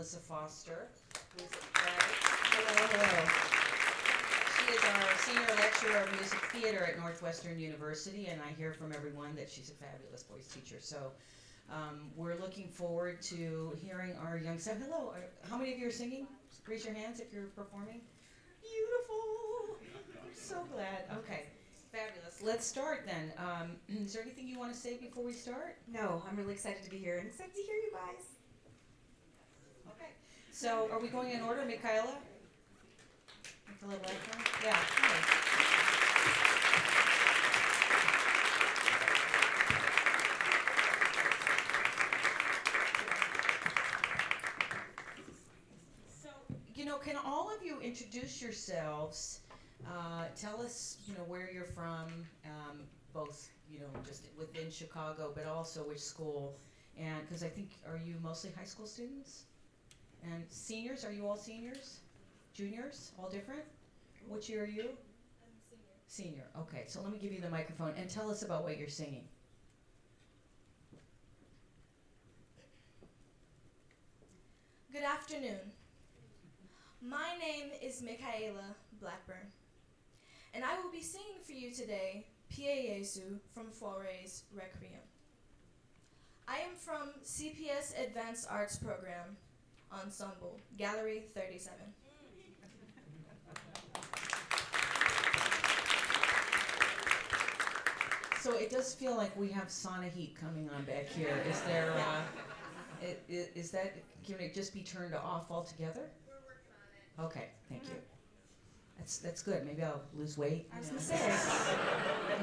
Melissa Foster, who is hello. She is our senior lecturer of music theater at Northwestern University, and I hear from everyone that she's a fabulous voice teacher. So we're looking forward to hearing our young staff. Hello, how many of you are singing? Raise your hands if you're performing. Beautiful. I'm so glad. Okay, fabulous. Let's start then. Is there anything you want to say before we start? No, I'm really excited to be here and excited to hear you guys. Okay. So are we going in order, Michaela? Michaela Blackburn? Yeah. Hi. So, can all of you introduce yourselves? Tell us, where you're from, both, just within Chicago, but also which school. And because I think, are you mostly high school students? And seniors, are you all seniors? Juniors, all different? Which year are you? I'm senior. Senior, okay. So let me give you the microphone and tell us about what you're singing. Good afternoon. My name is Michaela Blackburn, and I will be singing for you today Pie Jesu from Fauré's Requiem. I am from CPS Advanced Arts Program, Ensemble, Gallery 37. So it does feel like we have sauna heat coming on back here. Is there, is that, can it just be turned off altogether? We're working on it. Okay, thank you. That's good. Maybe I'll lose weight. I was going to say. Good.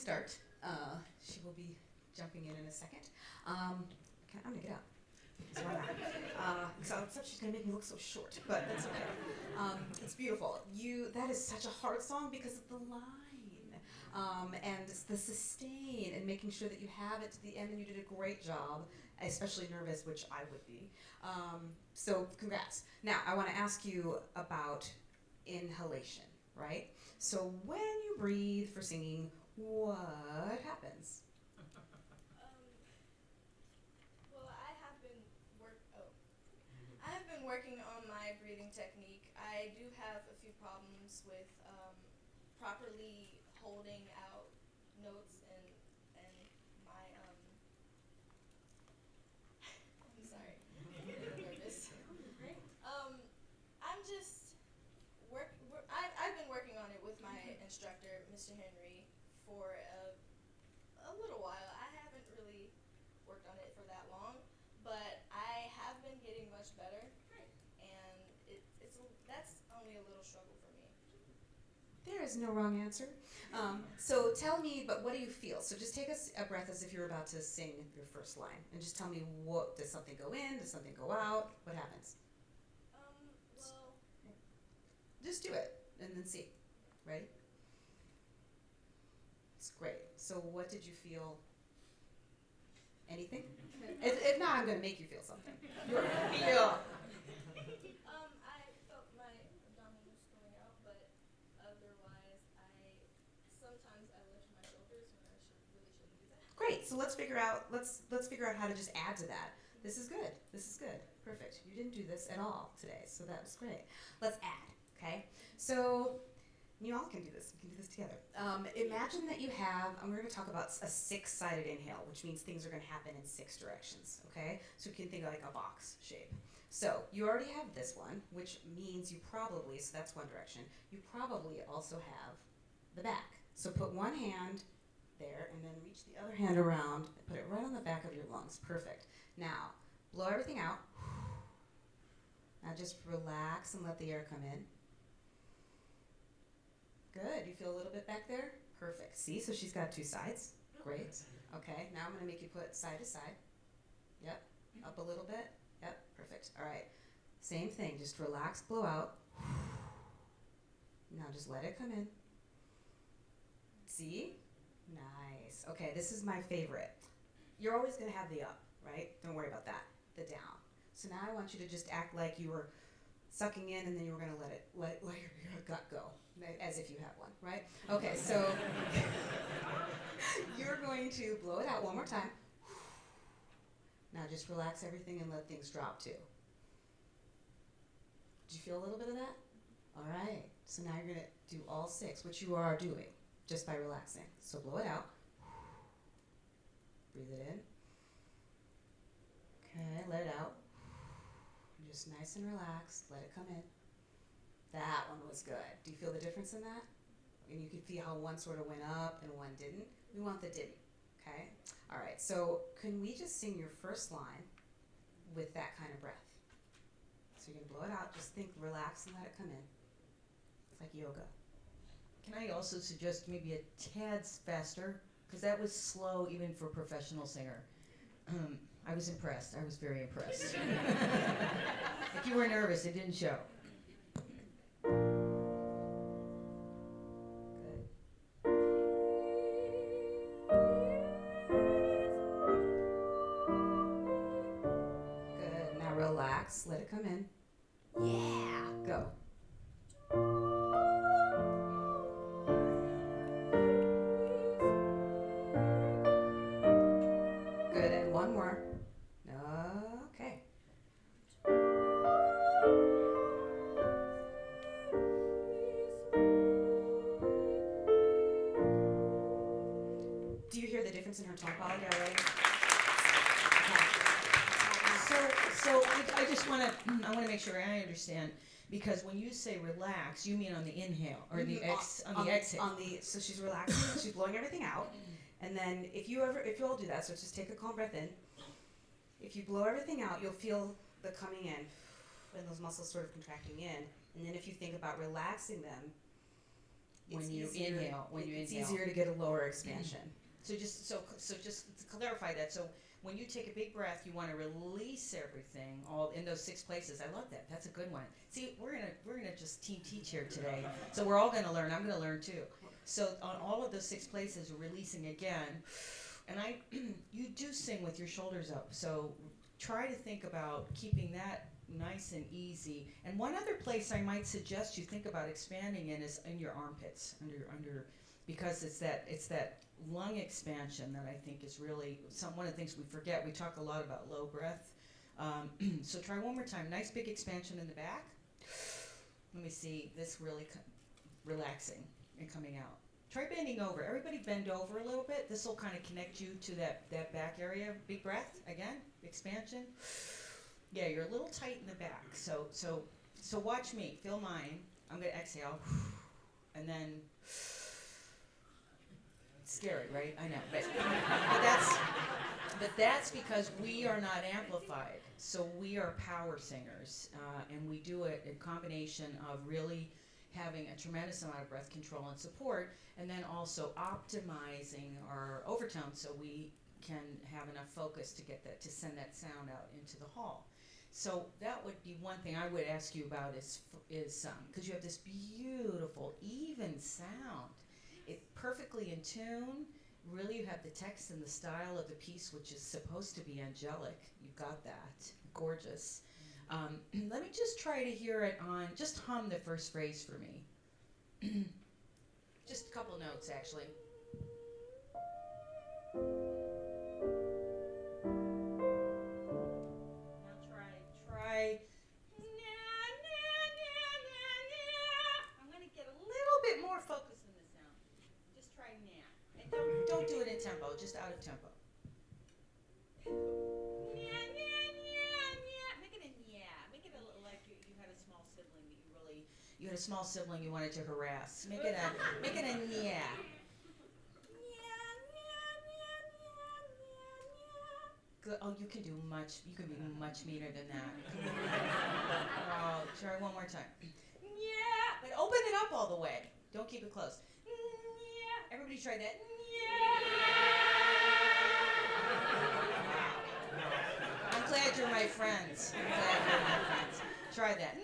start. She will be jumping in a second. I'm gonna get up. So why not? Except she's gonna make me look so short, but that's okay. It's beautiful. That is such a hard song because of the line, and the sustain, and making sure that you have it to the end, and you did a great job, especially nervous, which I would be. So congrats. Now, I wanna ask you about inhalation, right? So when you breathe for singing, what happens? Well, I have been working on my breathing technique. I do have a few problems with properly holding out notes and my I'm sorry, I'm getting nervous. I'm just I've been working on it with my instructor, Mr. Henry, for a little while. I haven't really worked on it for that long, but I have been getting much better, and that's only a little struggle for me. There is no wrong answer. So tell me, but what do you feel? So just take a breath as if you're about to sing your first line, and just tell me, what does something go in? Does something go out? What happens? Well, Just do it, and then see. Ready? It's great. So what did you feel? Anything? If not, I'm going to make you feel something. Yeah. I felt my abdominals going out, but otherwise, sometimes I lift my shoulders when I really shouldn't do that. Great. So let's figure out how to just add to that. This is good. This is good. Perfect. You didn't do this at all today, so that was great. Let's add. Okay. So you all can do this. We can do this together. Imagine that you have, and we're going to talk about a 6-sided inhale, which means things are going to happen in 6 directions, okay? So you can think of like a box shape. So you already have this one, which means you probably, so that's one direction, you probably also have the back. So put one hand there, and then reach the other hand around, and put it right on the back of your lungs. Perfect. Now, blow everything out. Now just relax and let the air come in. Good. You feel a little bit back there? Perfect. See, so she's got 2 sides. Great. Okay, now I'm going to make you put side to side. Yep. Up a little bit. Yep. Perfect. All right. Same thing. Just relax, blow out. Now just let it come in. See? Nice. Okay, this is my favorite. You're always going to have the up, right? Don't worry about that. The down. So now I want you to just act like you were sucking in, and then you were going to let your gut go, as if you have one, right? Okay, so you're going to blow it out one more time. Now just relax everything and let things drop too. Did you feel a little bit of that? All right, so now you're going to do all 6, which you are doing just by relaxing. So blow it out. Breathe it in. Okay, let it out. Just nice and relaxed. Let it come in. That one was good. Do you feel the difference in that? And you can feel how one sort of went up and one didn't. We want the didn't. Okay? All right. So can we just sing your first line with that kind of breath? So you can blow it out. Just think, relax, and let it come in. It's like yoga. Can I also suggest maybe a tad faster? Because that was slow even for a professional singer. I was impressed. I was very impressed. If you were nervous, it didn't show. Good. Now relax. Let it come in. Yeah. Go. Good. And one more. Okay. Do you hear the difference in her tone quality already? So I just want to make sure I understand, because when you say relax, you mean on the inhale or the exhale. So she's relaxing, she's blowing everything out, and then if you all do that, so just take a calm breath in. If you blow everything out, you'll feel the coming in, and those muscles sort of contracting in. And then if you think about relaxing them, when you inhale. When you it's inhale. easier to get a lower expansion. So just to clarify that. So when you take a big breath, you want to release everything all in those 6 places. I love that. That's a good one. See, we're gonna just team teach here today. So we're all gonna learn. I'm gonna learn too. So on all of those 6 places, releasing again. And you do sing with your shoulders up. So try to think about keeping that nice and easy. And one other place I might suggest you think about expanding in is in your armpits, under, because it's that lung expansion that I think is really one of the things we forget. We talk a lot about low breath. So try one more time. Nice big expansion in the back. Let me see this really relaxing and coming out. Try bending over. Everybody bend over a little bit. This will kind of connect you to that back area. Big breath again. Expansion. Yeah, you're a little tight in the back. So watch me. Feel mine. I'm gonna exhale, and then. It's scary, right? I know, but that's because we are not amplified. So we are power singers, and we do it in combination of really having a tremendous amount of breath control and support, and then also optimizing our overtones so we can have enough focus to send that sound out into the hall. So that would be one thing I would ask you about is because you have this beautiful even sound. It's perfectly in tune. Really, you have the text and the style of the piece, which is supposed to be angelic. You've got that. Gorgeous. Let me just try to hear it on, just hum the first phrase for me. Just a couple notes, actually. Now try. I'm going to get a little bit more focus in the sound. Just try na. And don't do it in tempo, just out of tempo. You had a small sibling you wanted to harass. Make it a yeah. Good. Oh, you can be much meaner than that. Oh, try one more time. Yeah, but open it up all the way. Don't keep it close. Yeah. Everybody try that. Yeah. I'm glad you're my friends. Try that.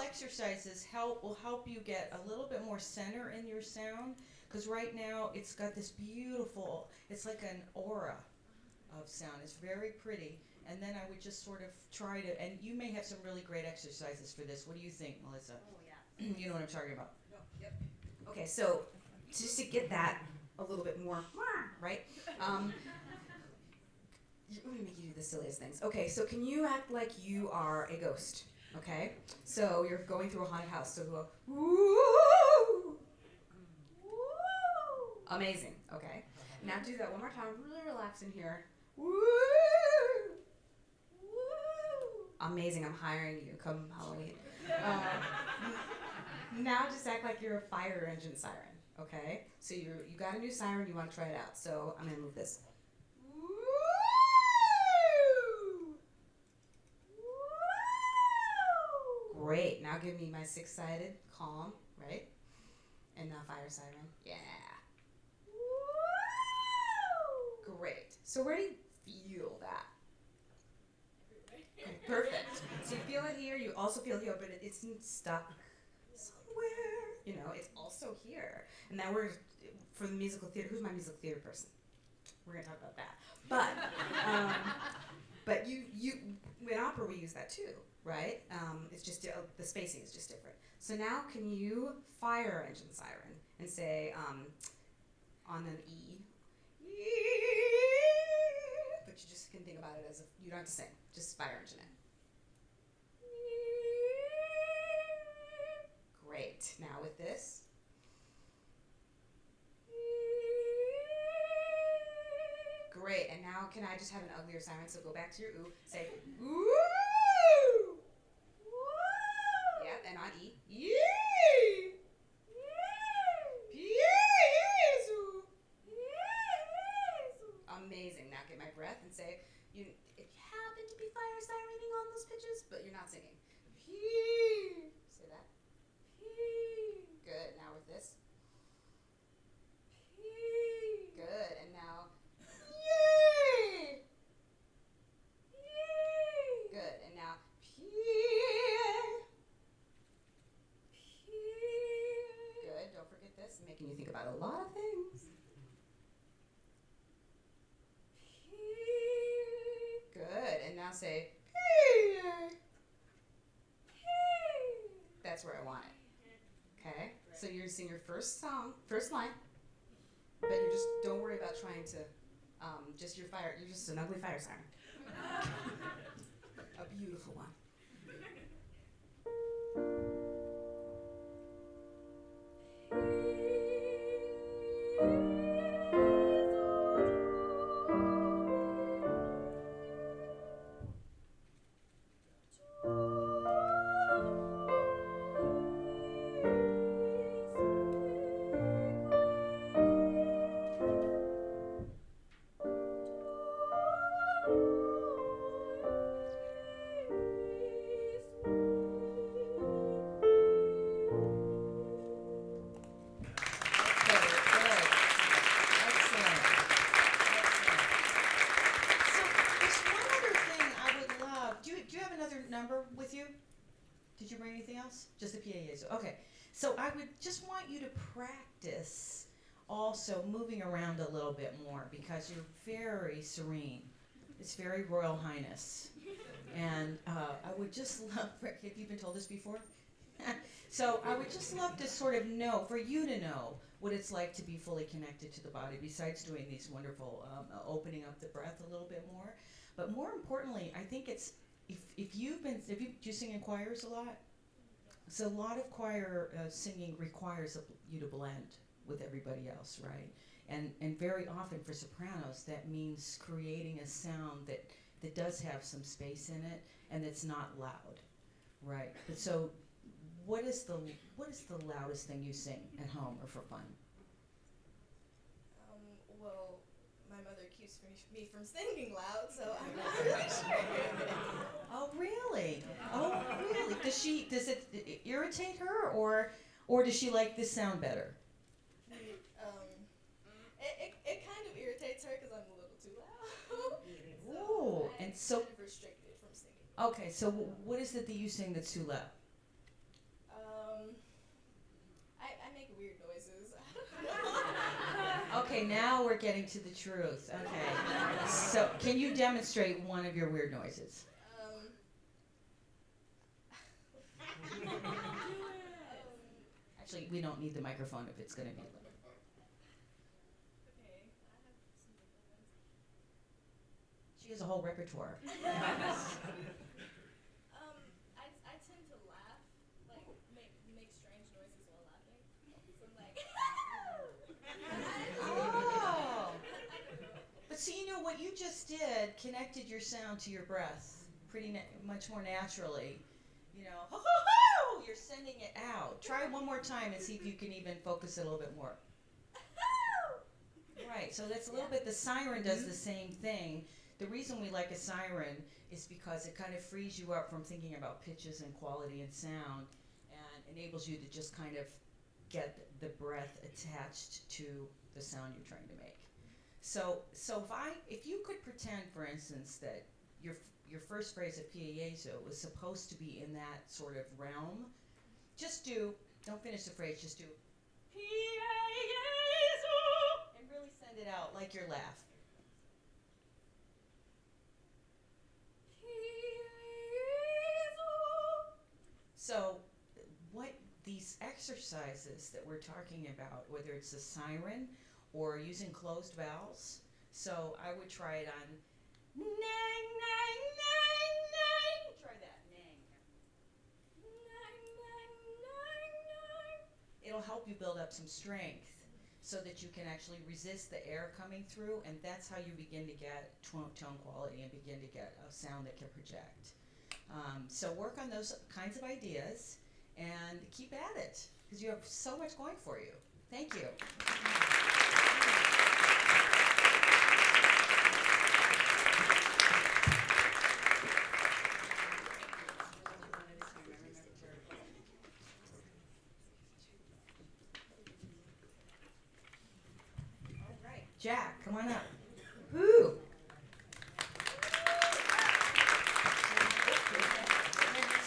Exercises will help you get a little bit more center in your sound, because right now it's got this beautiful, it's like an aura of sound. It's very pretty. And then I would just sort of try to, and you may have some really great exercises for this. What do you think, Melissa? Oh yeah. You know what I'm talking about. No, yep. Okay, so just to get that a little bit more, right? I'm gonna make you do the silliest things. Okay, so can you act like you are a ghost? Okay, so you're going through a haunted house, so go, woo, amazing. Okay, now do that one more time. Really relax in here. Woo, amazing. I'm hiring you. Come Halloween. Now just act like you're a fire engine siren. Okay, so you got a new siren. You want to try it out. So I'm gonna move this. Great. Now give me my 6-sided, calm, right? And now fire siren. Yeah. Great. So where do you feel that? Okay, perfect. So you feel it here. You also feel it here, but it isn't stuck somewhere. You know, it's also here. And now we're, for the musical theater, who's my musical theater person? We're going to talk about that. But you in opera we use that too. Right? It's just the spacing is just different. So now can you fire engine siren and say on an E, but you just can think about it as if you don't have to sing, just fire engine it. Great. Now with this. Great. And now can I just have an uglier siren? So go back to your ooh, say ooh. Yeah, and on E. say, hey, that's where I want it. Okay? So you're sing your first line, but you just don't worry about trying to, you're just an ugly fire siren. A beautiful one. Number with you? Did you bring anything else? Just the PAs. Okay. So I would just want you to practice also moving around a little bit more because you're very serene. It's very Royal Highness. And I would just love, have you been told this before? So I would just love to sort of know, for you to know what it's like to be fully connected to the body besides doing these wonderful, opening up the breath a little bit more. But more importantly, I think it's, do you sing in choirs a lot? So a lot of choir singing requires you to blend with everybody else, right? And very often for sopranos, that means creating a sound that does have some space in it and that's not loud, right? But so, what is the loudest thing you sing at home or for fun? Well, my mother keeps me from singing loud, so I'm not really sure. Oh, really? Oh, really? Does it irritate her, or does she like this sound better? It kind of irritates her because I'm a little too loud. Ooh, and so kind of restricted from singing. Okay, so what is it that you sing that's too loud? I make weird noises. Okay, now we're getting to the truth. Okay, so can you demonstrate one of your weird noises? Actually, we don't need the microphone if it's going to be loud. Okay, I have some different ones. She has a whole repertoire. I tend to laugh, like make strange noises while laughing. So I'm like, Oh. But see, you know what you just did connected your sound to your breath pretty much more naturally. You know, ho ho ho! You're sending it out. Try one more time and see if you can even focus it a little bit more. Right, so that's a little bit, the siren does the same thing. The reason we like a siren is because it kind of frees you up from thinking about pitches and quality and sound and enables you to just kind of get the breath attached to the sound you're trying to make. So if you could pretend, for instance, that your first phrase of Piezo was supposed to be in that sort of realm, don't finish the phrase, just do Piezo and really send it out like your laugh. So what these exercises that we're talking about, whether it's a siren or using closed vowels, so I would try it on nang, nang, nang, nang. Try that, nang. Nang, nang, nang, nang. It'll help you build up some strength so that you can actually resist the air coming through, and that's how you begin to get tone quality and begin to get a sound that can project. So work on those kinds of ideas and keep at it because you have so much going for you. Thank you. All right, Jack, come on up. Woo!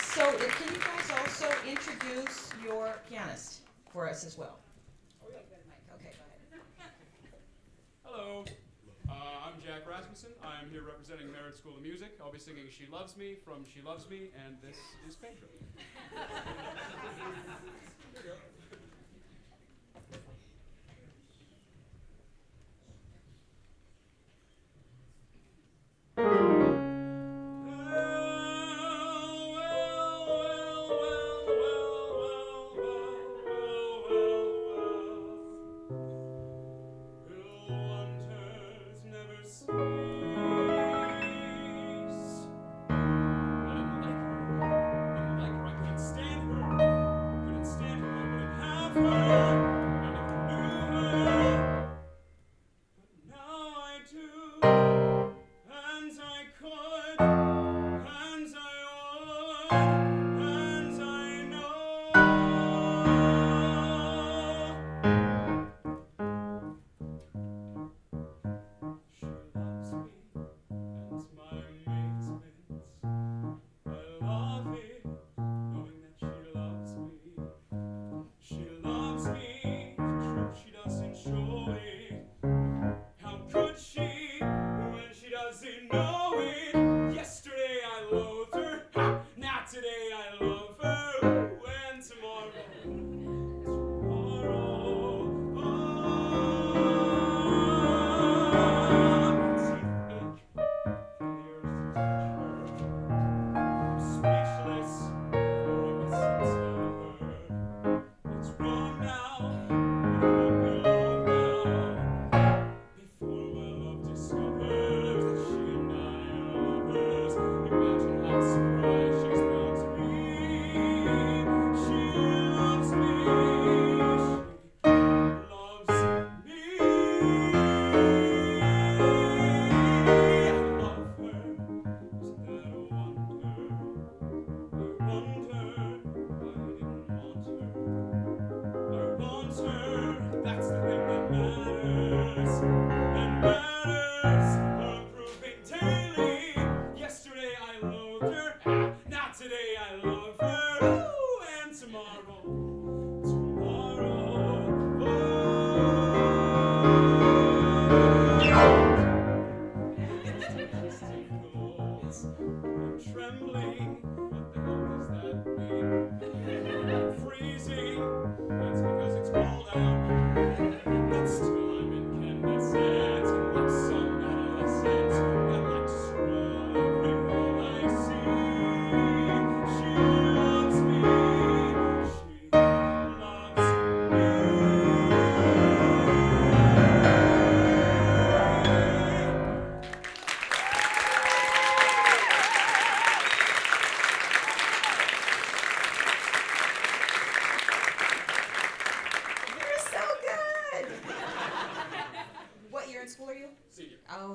So, can you guys also introduce your pianist for us as well? Okay, go ahead. Hello, I'm Jack Rasmussen. I'm here representing representing Merit School of Music. I'll be singing She Loves Me from She Loves Me, and this is Pedro. There you go.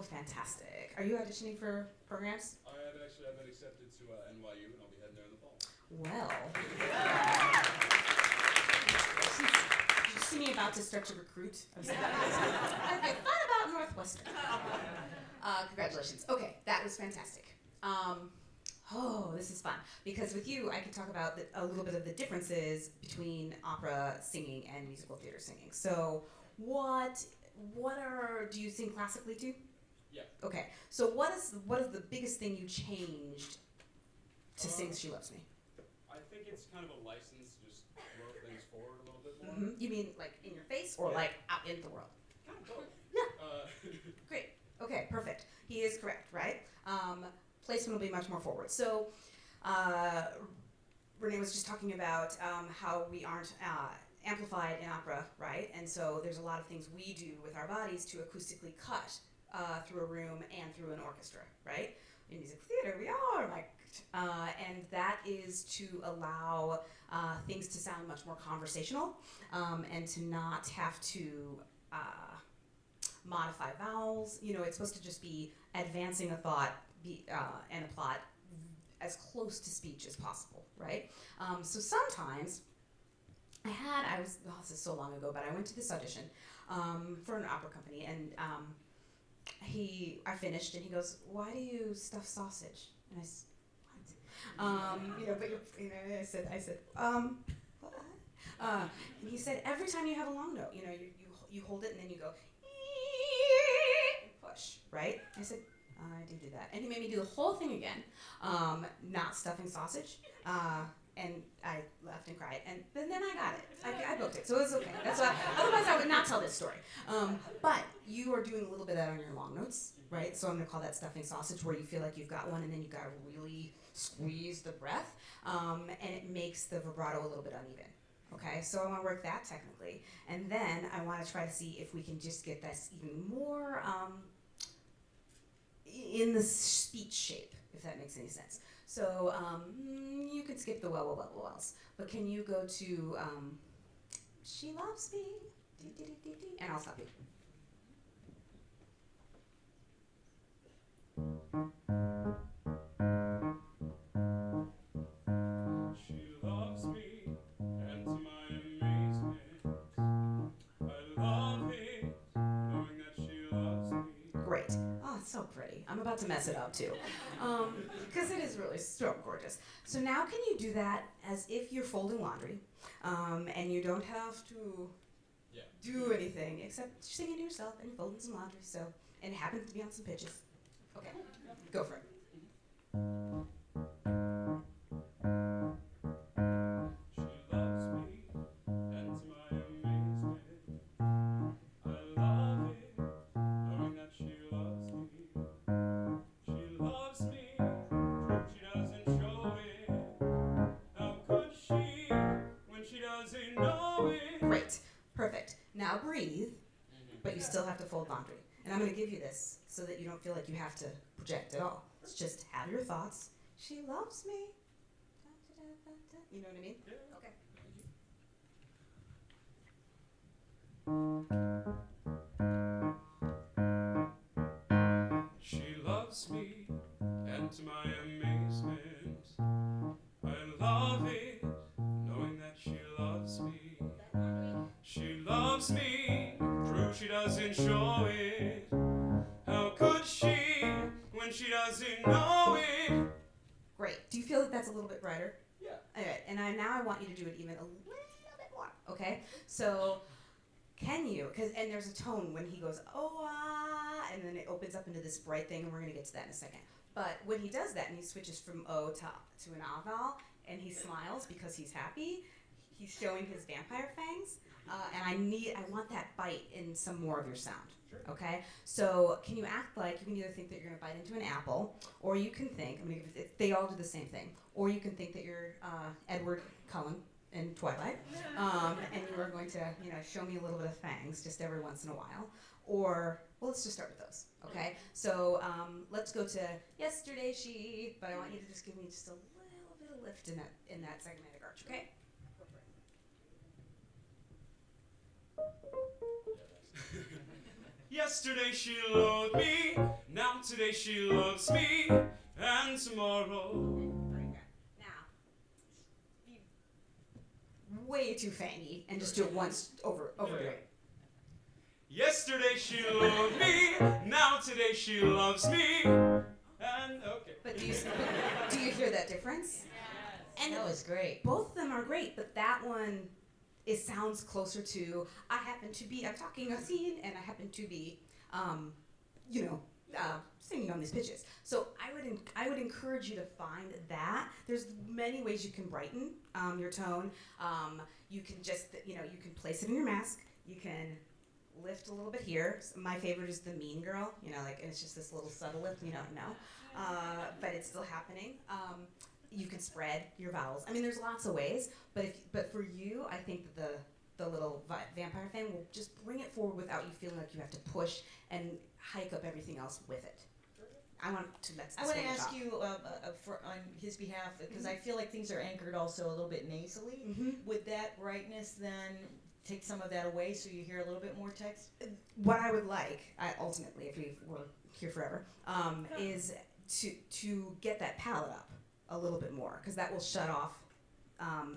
Fantastic. Are you auditioning for programs? I've been accepted to NYU, and I'll be heading there in the fall. Well. Did you see me about to start to recruit? Okay, fun about Northwestern. Congratulations. Okay, that was fantastic. This is fun. Because with you, I can talk about a little bit of the differences between opera singing and musical theater singing. So do you sing classically too? Yeah. Okay. So what is the biggest thing you changed to sing She Loves Me? I think it's kind of a license to just throw things forward a little bit more. Mm-hmm. You mean like in your face or like out in the world? Kind of both. Yeah. Great. Okay, perfect. He is correct, right? Placement will be much more forward. So Renée was just talking about how we aren't amplified in opera, right? And so there's a lot of things we do with our bodies to acoustically cut through a room and through an orchestra, right? In music theater, we are mic'd. And that is to allow things to sound much more conversational and to not have to modify vowels. You know, it's supposed to just be advancing a thought and a plot as close to speech as possible, right? So sometimes this is so long ago, but I went to this audition for an opera company, and I finished, and he goes, "Why do you stuff sausage?" And I said, "What?" I said, "What?" And he said, "Every time you have a long note, you hold it, and then you go, and push, right?" I said, I do that. And he made me do the whole thing again, not stuffing sausage. And I laughed and cried, and then I got it. I booked it, so it was okay. That's why. Otherwise, I would not tell this story. But you are doing a little bit of that on your long notes, right? So I'm going to call that stuffing sausage, where you feel like you've got one, and then you got to really squeeze the breath, and it makes the vibrato a little bit uneven. Okay, so I want to work that technically, and then I want to try to see if we can just get this even more in the speech shape, if that makes any sense. So you could skip the wells, but can you go to she loves me, and I'll stop you. She loves me, and to my amazement, I love it, knowing that she loves me. Great. Oh, it's so pretty. I'm about to mess it up too, because it is really so gorgeous. So now can you do that as if you're folding laundry, and you don't have to do anything except singing to yourself and folding some laundry. So, and it happens to be on some pitches. Okay, go for it. She loves me, and to my amazement, I love it, knowing that she loves me. She loves me, but she doesn't show it. How could she, when she doesn't know it? Great, perfect. Now breathe, but you still have to fold laundry. And I'm going to give you this so that you don't feel like you have to project at all. It's just have your thoughts. She loves me. You know what I mean? Yeah. Okay. She loves me, and to my amazement, I love it, knowing that she loves me. She loves me, true she doesn't show it. How could she, when she doesn't know it? Great. Do you feel that that's a little bit brighter? Yeah. All right. And now I want you to do it even a little bit more. Okay? So can you, and there's a tone when he goes, oh, ah, and then it opens up into this bright thing, and we're going to get to that in a second. But when he does that and he switches from O to an ah vowel, and he smiles because he's happy, he's showing his vampire fangs, and I want that bite in some more of your sound. Sure. Okay? So can you act like, you can either think that you're going to bite into an apple, or you can think, they all do the same thing, or you can think that you're Edward Cullen in Twilight, and you are going to, show me a little bit of fangs just every once in a while. Or, well, let's just start with those, okay? So let's go to yesterday she, but I want you to just give me just a little bit of lift in that segmented arch, okay? Go for it. Yesterday she loathed me, now today she loves me, and tomorrow. Now, be way too fangy, and just do it once, overdo it. Yesterday she loathed me, now today she loves me, and okay. But do you hear that difference? And that was great. Both of them are great, but that one, it sounds closer to, I'm talking a scene, and I happen to be, singing on these pitches. So I would encourage you to find that. There's many ways you can brighten your tone. You can just, you can place it in your mask. You can lift a little bit here. My favorite is the mean girl, and it's just this little subtle lift, but it's still happening. You can spread your vowels. There's lots of ways, but for you, I think that the little vampire fan will just bring it forward without you feeling like you have to push and hike up everything else with it. I want to ask you on his behalf, because I feel like things are anchored also a little bit nasally. Mm-hmm. Would that brightness then take some of that away so you hear a little bit more text? What I would like, ultimately, if we were here forever, is to get that palate up a little bit more, because that will shut off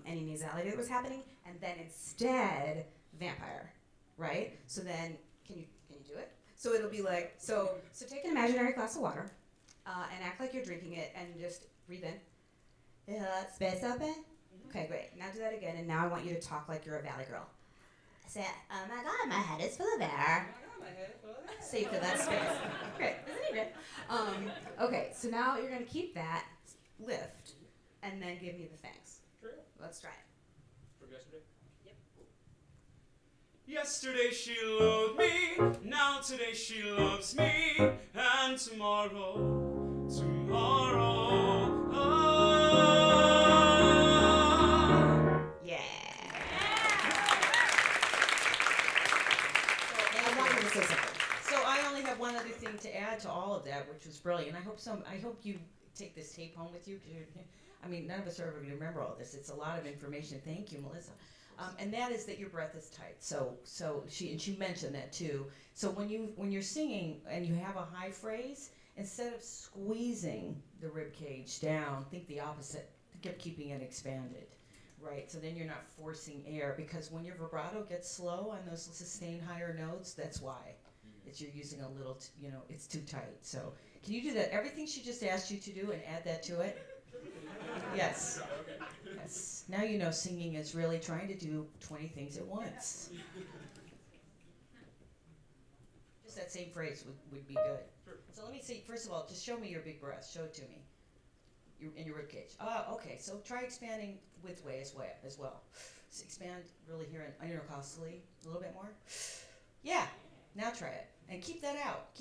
any nasality that was happening, and then instead vampire, right? So then, can you do it? So it'll be like, so take an imaginary glass of water, and act like you're drinking it, and just breathe in. Space open. Okay, great. Now do that again, and now I want you to talk like you're a valley girl. Say, oh my god, my head is full of air. Oh my God, my head is full of air. So you feel that space. Great. Isn't he Okay. Okay, so now you're going to keep that lift and then give me the thanks. Sure. Let's try it. From yesterday? Yesterday she loved me, now today she loves me, and tomorrow, Yeah. So, I want you to say something. So I only have one other thing to add to all of that, which was brilliant. I hope you take this tape home with you. 'Cause I mean, none of us are ever going to remember all this. It's a lot of information. Thank you, Melissa. And that is that your breath is tight. So she mentioned that too. So when you're singing and you have a high phrase, instead of squeezing the rib cage down, think the opposite. Think of keeping it expanded. Right, so then you're not forcing air, because when your vibrato gets slow on those sustained higher notes, that's why. It's you're using a little, it's too tight. So can you do that? Everything she just asked you to do and add that to it? Yes. Yes. Now you know singing is really trying to do 20 things at once. Just that same phrase would be good. Sure. So let me see, first of all, just show me your big breath. Show it to me. In your rib cage. Okay. So try expanding widthway as well. So expand really here intercostally a little bit more. Yeah. Now try it and keep that out.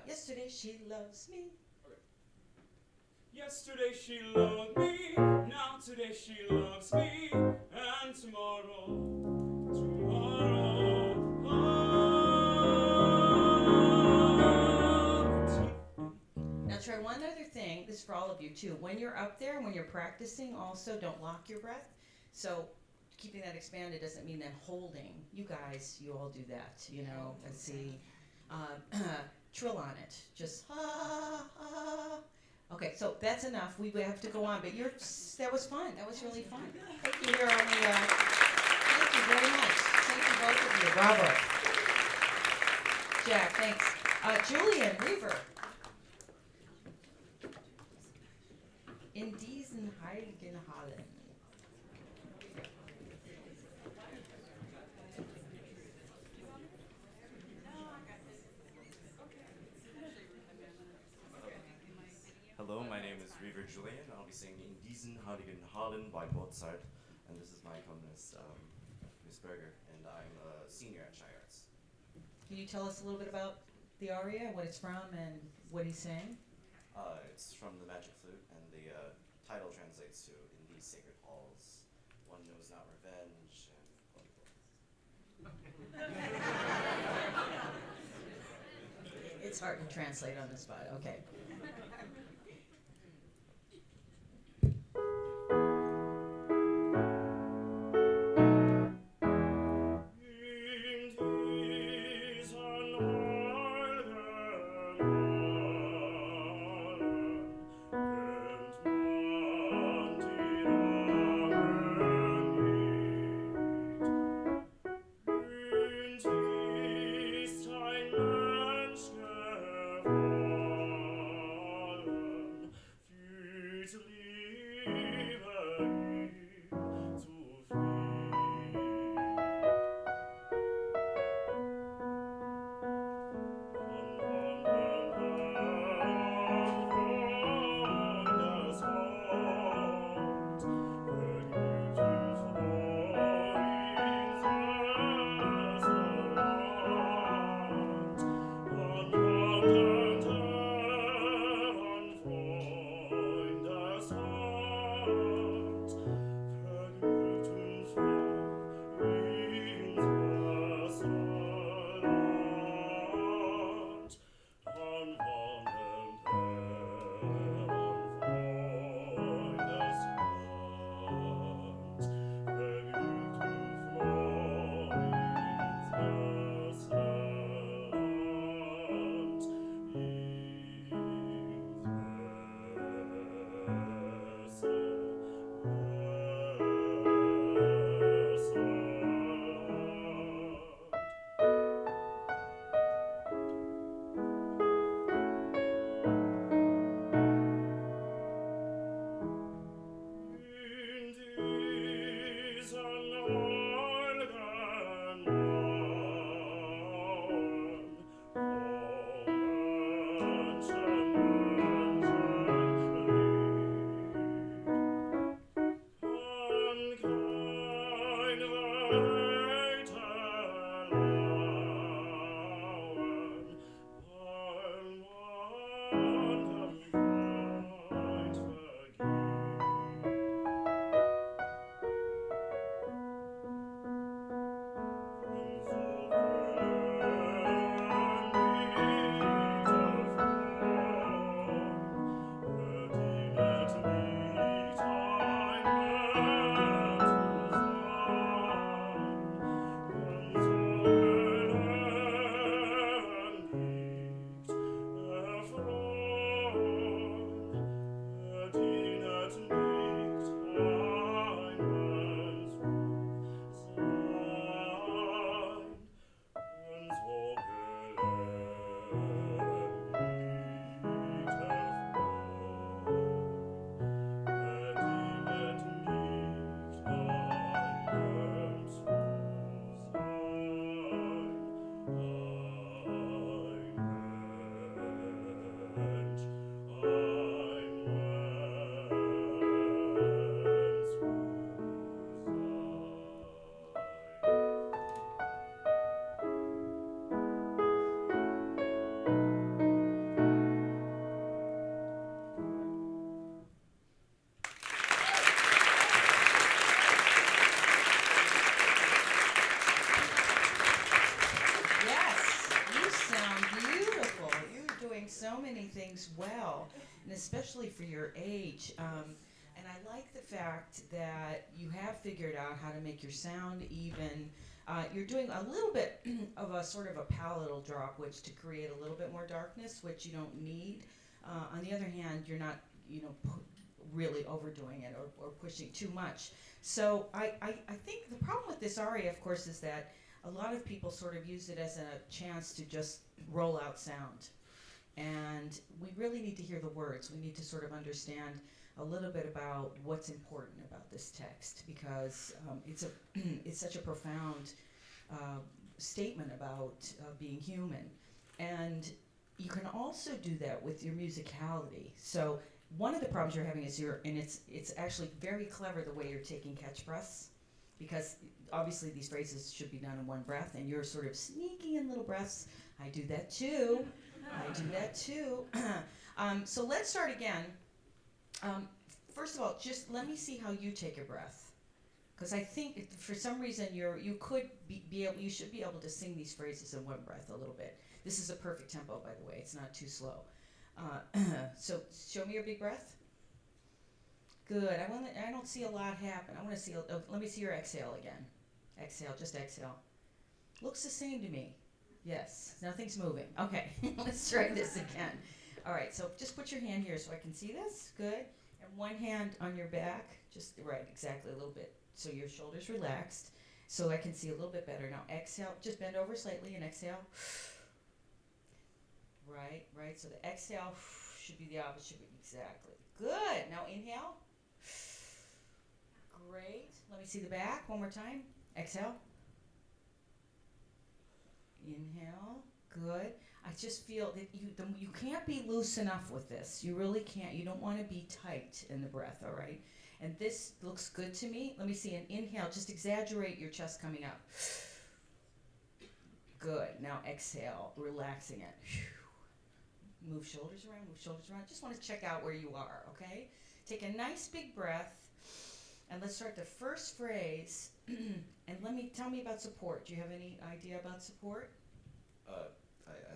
Yesterday she loves me. Okay. Yesterday she loved me, now today she loves me, and tomorrow. Now try one other thing. This is for all of you too. When you're up there, when you're practicing, also don't lock your breath. So keeping that expanded doesn't mean then holding. You guys, you all do that. Let's see. Trill on it. Just Okay, so that's enough. We have to go on, but that was fun. That was really fun. Thank you, thank you very much. Thank you both of you. Bravo. Jack, thanks. Julian Reaver. In diesen heiligen Hallen. Hello, my name is Reaver Julian. I'll be singing In diesen heiligen Hallen by Mozart, and this is my accompanist, Miss Berger, and I'm a senior at Shy Arts. Can you tell us a little bit about the aria, what it's from, and what he's saying? It's from the Magic Flute, and the title translates to In these sacred halls, one knows not revenge, and It's hard to translate on the spot. Okay. so many things well, and especially for your age. And I like the fact that you have figured out how to make your sound even. You're doing a little bit of a sort of a palatal drop, which to create a little bit more darkness, which you don't need. On the other hand, you're not, really overdoing it or pushing too much. So I think the problem with this aria, of course, is that a lot of people sort of use it as a chance to just roll out sound. And we really need to hear the words. We need to sort of understand a little bit about what's important about this text because it's such a profound statement about being human. And you can also do that with your musicality. So one of the problems you're having is it's actually very clever the way you're taking catch breaths, because obviously these phrases should be done in one breath, and you're sort of sneaking in little breaths. I do that too. So let's start again. First of all, just let me see how you take a breath, because I think for some reason you should be able to sing these phrases in one breath a little bit. This is a perfect tempo, by the way. It's not too slow. So show me your big breath. Good. I don't see a lot happen. I want to see. Let me see your exhale again. Exhale. Just exhale. Looks the same to me. Yes. Nothing's moving. Okay. Let's try this again. All right. So just put your hand here so I can see this. Good. And one hand on your back. Just right. Exactly. A little bit. So your shoulders relaxed. So I can see a little bit better. Now exhale. Just bend over slightly and exhale. Right. So the exhale should be the opposite. Exactly. Good. Now inhale. Great. Let me see the back one more time. Exhale. Inhale. Good. I just feel that you can't be loose enough with this. You really can't. You don't want to be tight in the breath, all right? And this looks good to me. Let me see an inhale. Just exaggerate your chest coming up. Good. Now exhale, relaxing it. Move shoulders around, Just want to check out where you are, okay? Take a nice big breath, and let's start the first phrase. And tell me about support. Do you have any idea about support? I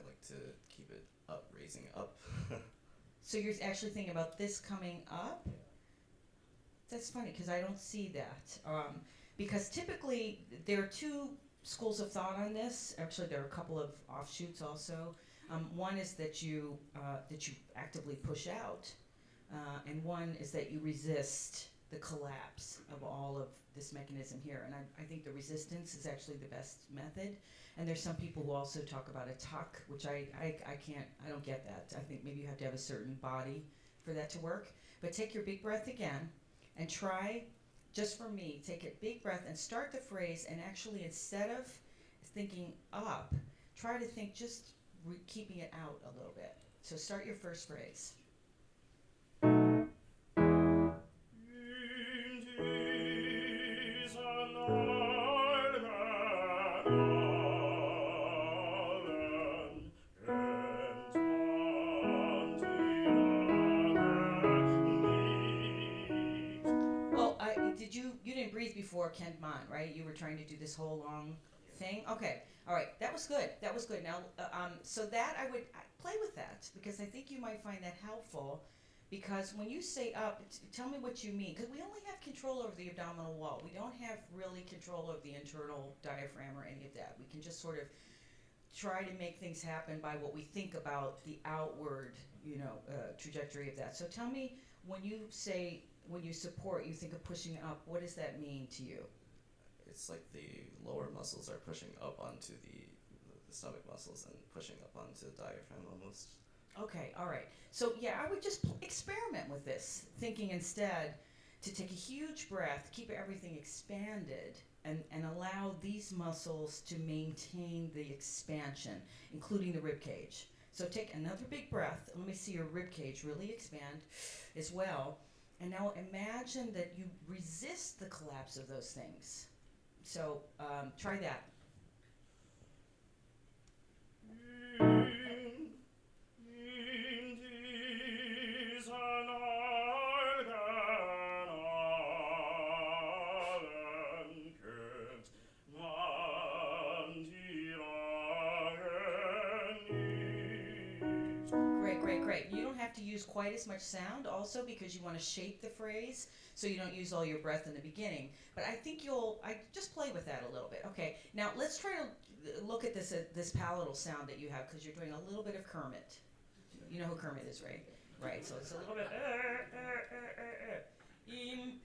like to keep it up, raising up. So you're actually thinking about this coming up? That's funny, because I don't see that. Because typically, there are two schools of thought on this. Actually, there are a couple of offshoots also. One is that you actively push out, and one is that you resist the collapse of all of this mechanism here. And I think the resistance is actually the best method. And there's some people who also talk about a tuck, which I don't get that. I think maybe you have to have a certain body for that to work. But take your big breath again, and try, just for me, take a big breath and start the phrase, and actually instead of thinking up, try to think just keeping it out a little bit. So start your first phrase. Well, you didn't breathe before Ken Mon, right? You were trying to do this whole long thing? Okay. All right. That was good. Now, so that I play with that, because I think you might find that helpful. Because when you say up, tell me what you mean. Because we only have control over the abdominal wall. We don't have really control over the internal diaphragm or any of that. We can just sort of try to make things happen by what we think about the outward, trajectory of that. So tell me, when you support, you think of pushing up. What does that mean to you? It's like the lower muscles are pushing up onto the stomach muscles and pushing up onto the diaphragm almost. Okay, all right. So yeah, I would just experiment with this, thinking instead to take a huge breath, keep everything expanded, and allow these muscles to maintain the expansion, including the rib cage. So take another big breath. Let me see your rib cage really expand as well. And now imagine that you resist the collapse of those things. So try that. Great. great. You don't have to use quite as much sound also because you want to shape the phrase so you don't use all your breath in the beginning. But I think I just play with that a little bit. Okay, now let's try to look at this palatal sound that you have because you're doing a little bit of Kermit. You know who Kermit is, right? Right, so it's a little bit.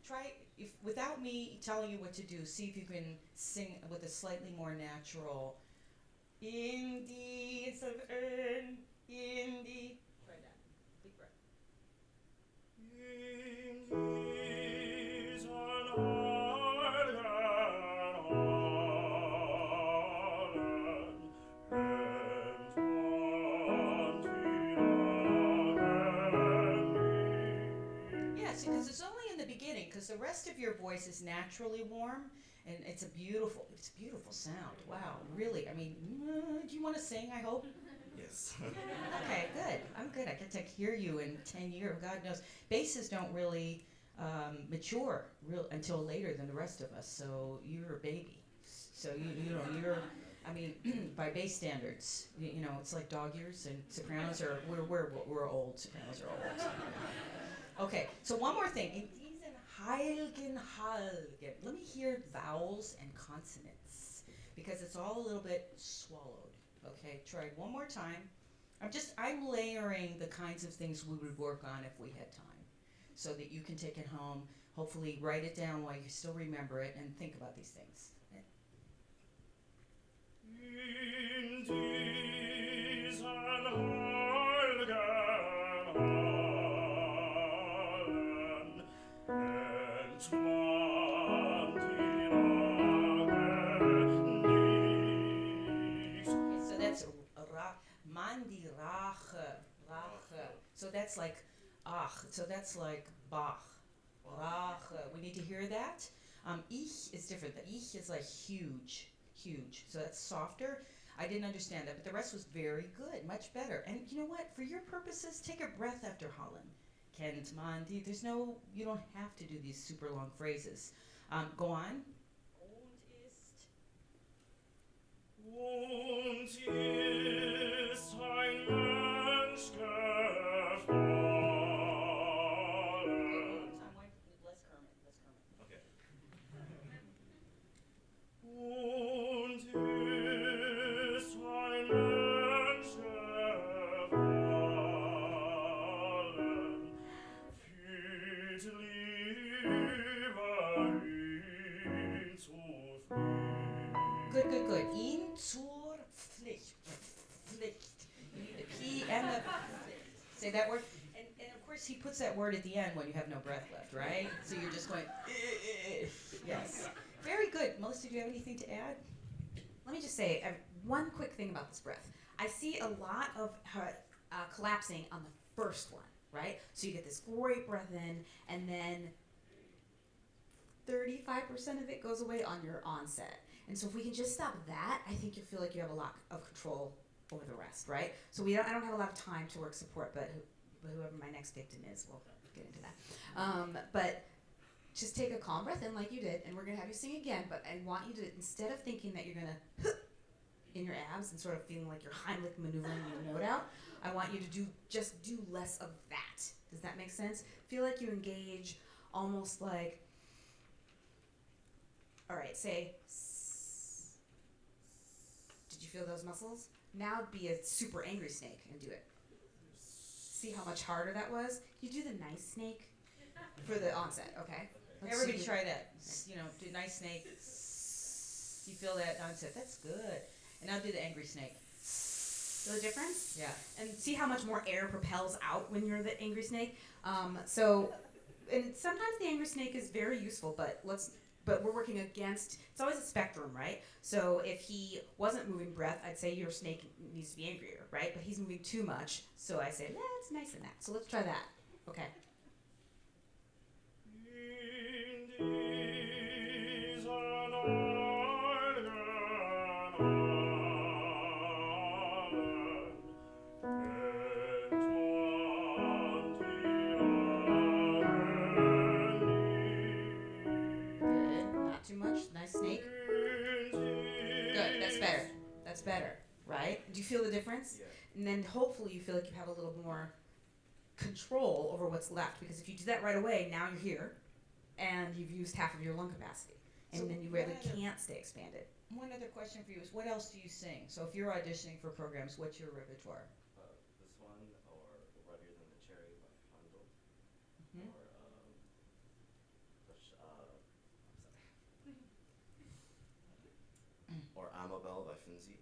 Try, if without me telling you what to do, see if you can sing with a slightly more natural in the instead of in the. Try that. Big breath. Yes, because it's only in the beginning, because the rest of your voice is naturally warm, and it's a beautiful sound. Wow, really. I mean, do you want to sing? I hope. Yes. Okay, good. I'm good. I get to hear you in 10 years. God knows, basses don't really mature until later than the rest of us. So you're a baby. So you're. I mean, by bass standards, it's like dog years, and sopranos are we're old. Sopranos are old. Okay, so one more thing. In diesen heiligen Halgen, let me hear vowels and consonants because it's all a little bit swallowed. Okay, try it one more time. I'm layering the kinds of things we would work on if we had time, so that you can take it home. Hopefully, write it down while you still remember it and think about these things. In diesen heiligen Hallen Okay, so that's mandi rache. So that's like ach. So that's like Bach. Rache. We need to hear that. Ich is different. The ich is like huge. So that's softer. I didn't understand that, but the rest was very good, much better. And you know what? For your purposes, take a breath after Holland. Kennt man die. You don't have to do these super long phrases. Go on. Und ist ein Mensch gefallen. Less Kermit. Okay. Und ist ein Mensch gefallen, fühlt Liebe ihn zu fliehen. Good. In zur Pflicht. You need the P and the Pflicht. Say that word. And of course, he puts that word at the end when you have no breath left, right? So you're just going, yes. Very good. Melissa, do you have anything to add? Let me just say one quick thing about this breath. I see a lot of her collapsing on the first one, right? So you get this great breath in, and then 35% of it goes away on your onset. And so if we can just stop that, I think you'll feel like you have a lot of control over the rest, right? So I don't have a lot of time to work support, but whoever my next victim is, we'll get into that. But just take a calm breath in like you did, and we're going to have you sing again, but I want you to, instead of thinking that you're going to in your abs and sort of feeling like you're Heimlich maneuvering your note out, I want you to do less of that. Does that make sense? Feel like you engage almost like, all right, say, did you feel those muscles? Now be a super angry snake and do it. See how much harder that was? You do the nice snake for the onset, okay? Everybody try that. Do nice snake. You feel that onset. That's good. And now do the angry snake. Feel the difference? Yeah. And see how much more air propels out when you're the angry snake? And sometimes the angry snake is very useful, but we're working against, it's always a spectrum, right? So if he wasn't moving breath, I'd say your snake needs to be angrier, right? But he's moving too much, so I say, let's nice in that. So let's try that, okay? Too much. Nice snake. Good. That's better. Right? Do Do you feel the difference? Yeah. And then hopefully you feel like you have a little more control over what's left, because if you do that right away, now you're here and you've used half of your lung capacity, and So then you what really other- can't stay expanded. One other question for you is, what else do you sing? So if you're auditioning for programs, what's your repertoire? This one, or Ruddier Than the Cherry by Handel, Hmm? or or Amabel by Finzi.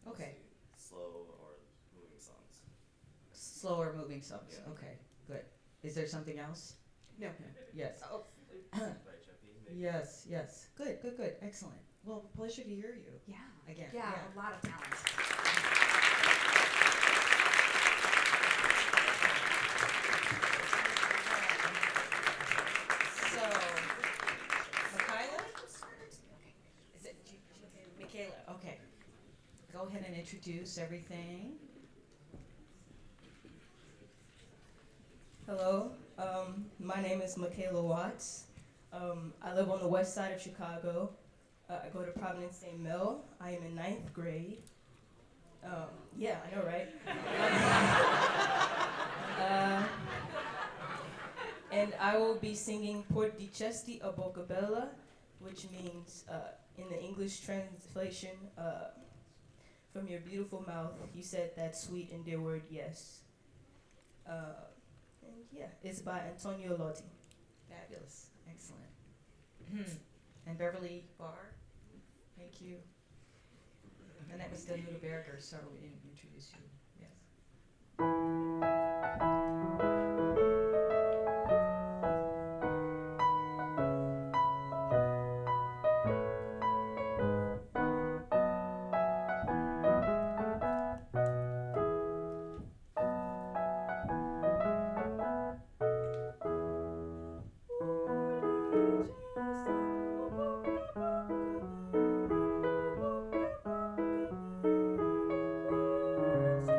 Okay. Slow or moving songs. Slower moving songs. Yeah. Okay, good. Is there something else? No. Yes. Oh, By Cheppy, maybe. Yes, yes. Good, good, good. Excellent. Well, pleasure to hear you yeah. again. Yeah, a lot of talent. So, Michaela? Is it Michaela? Okay. Go ahead and introduce everything. Hello, my name is Michaela Watts. I live on the west side of Chicago. I go to Providence St. Mel. I am in 9th grade. Yeah, I know, right? And I will be singing Por dicesti a boca bella, which means, in the English translation, from your beautiful mouth, you said that sweet and dear word, yes. And yeah, it's by Antonio Lotti. Fabulous. Excellent. And Beverly Barr? Thank you. And that was Danuta Berger, so we didn't introduce you. Yes. Por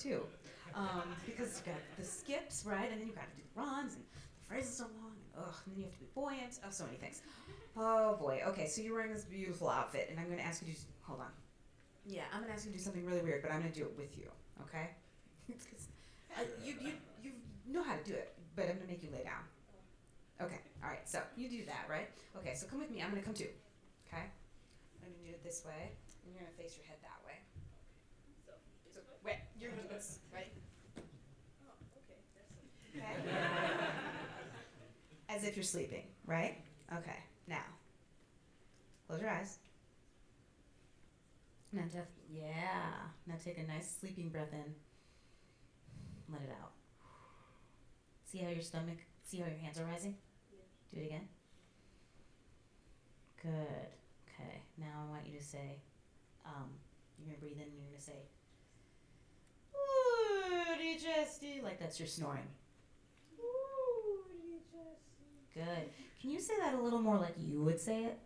too. Because you got the skips, right? And then you got to do the runs, and the phrases are long, and then you have to be buoyant. Oh, so many things. Oh boy. Okay, so you're wearing this beautiful outfit, and I'm going to ask you to hold on. Yeah, I'm going to ask you to do something really weird, but I'm going to do it with you, okay? You know how to do it, but I'm going to make you lay down. Okay, all right, so you do that, right? Okay, so come with me. I'm going to come too, okay? I'm going to do it this way, and you're going to face your head that way. So wait, you're going to do this, right? Okay? As if you're sleeping, right? Okay, now, close your eyes. Now, now take a nice sleeping breath in. Let it out. See how your hands are rising? Yeah. Do it again. Good. Okay, now I want you to say, you're going to breathe in and you're going to say, ooh, digesty, like that's your snoring. Ooh, digesty. Good. Can you say that a little more like you would say it?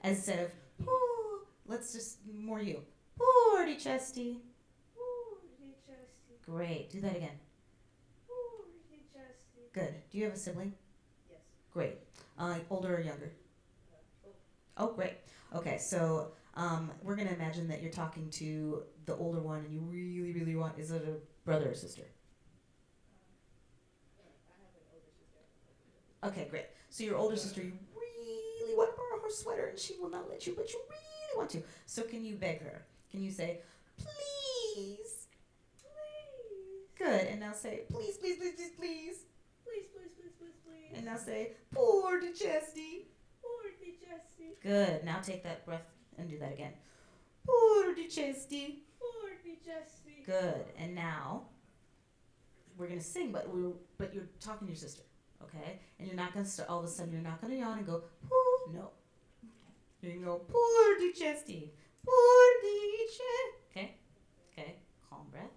Instead of, ooh, let's just more you. Ooh, digesty. Ooh, digesty. Great. Do that again. Ooh, digesty. Good. Do you have a sibling? Yes. Great. Older or younger? Oh, great. Okay, so we're going to imagine that you're talking to the older one and you really, really want, is it a brother or sister? I have an older sister. Okay, great. So your older sister, you really want to borrow her sweater and she will not let you, but you really want to. So can you beg her? Can you say, please? Please. Good, and now say, please, please, please, please, please. Please, please, please, please, please. And now say, poor digesty. Poor digesty. Good, now take that breath and do that again. Poor digesty. Poor digesty. Good, and now we're going to sing, but you're talking to your sister, okay? And you're not going to start, all of a sudden you're not going to yawn and go, poor, no. You're going to go, poor digesty. Poor digesty. Okay? Okay, calm breath.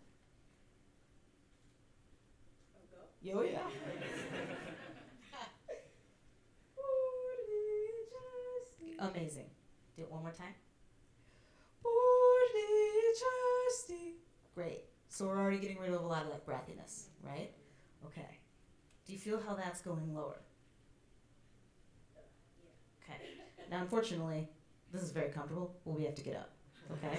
Oh, yeah. Amazing. Do it one more time. Great. So we're already getting rid of a lot of that breathiness, right? Okay. Do you feel how that's going lower? Okay. Now, unfortunately, this is very comfortable, but we have to get up. Okay?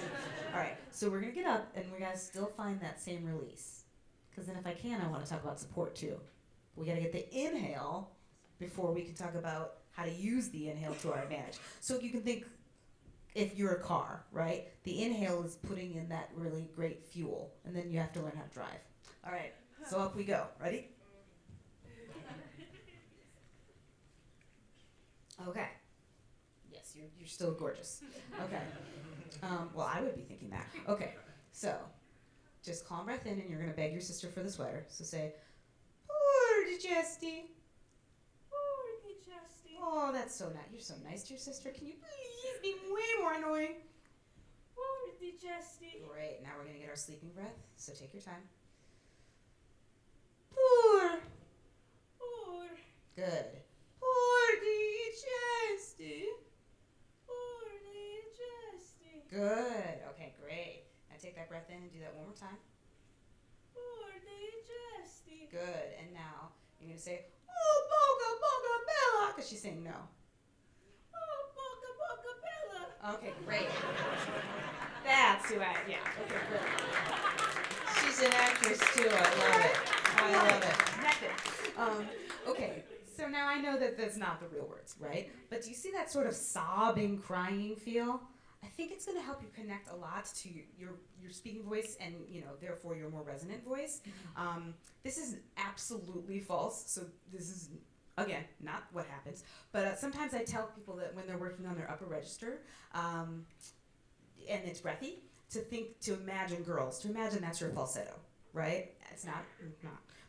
All right. So we're going to get up, and we're going to still find that same release. Because then if I can, I want to talk about support, too. We got to get the inhale before we can talk about how to use the inhale to our advantage. So you can think, if you're a car, right? The inhale is putting in that really great fuel, and then you have to learn how to drive. All right, so up we go. Ready? Okay. Yes, you're still gorgeous. Okay. Well, I would be thinking that. Okay, so just calm breath in, and you're going to beg your sister for the sweater. So say, poor digesty. Oh, that's so nice. You're so nice to your sister. Can you please be way more annoying? Great. Now we're going to get our sleeping breath. So take your time. Poor. Good. Good. Okay, great. Now take that breath in and do that one more time. Good. And now you're going to say, oh, boga, boga, bella, because she's saying no. Oh, boga, boga, bella. Okay, great. That's who yeah. Okay, good. She's an actress too. I love it. Okay, so now I know that that's not the real words, right? But do you see that sort of sobbing, crying feel? I think it's going to help you connect a lot to your speaking voice and, therefore your more resonant voice. This is absolutely false. So this is, again, not what happens. But sometimes I tell people that when they're working on their upper register, and it's breathy, to imagine girls, to imagine that's your falsetto, right? It's not.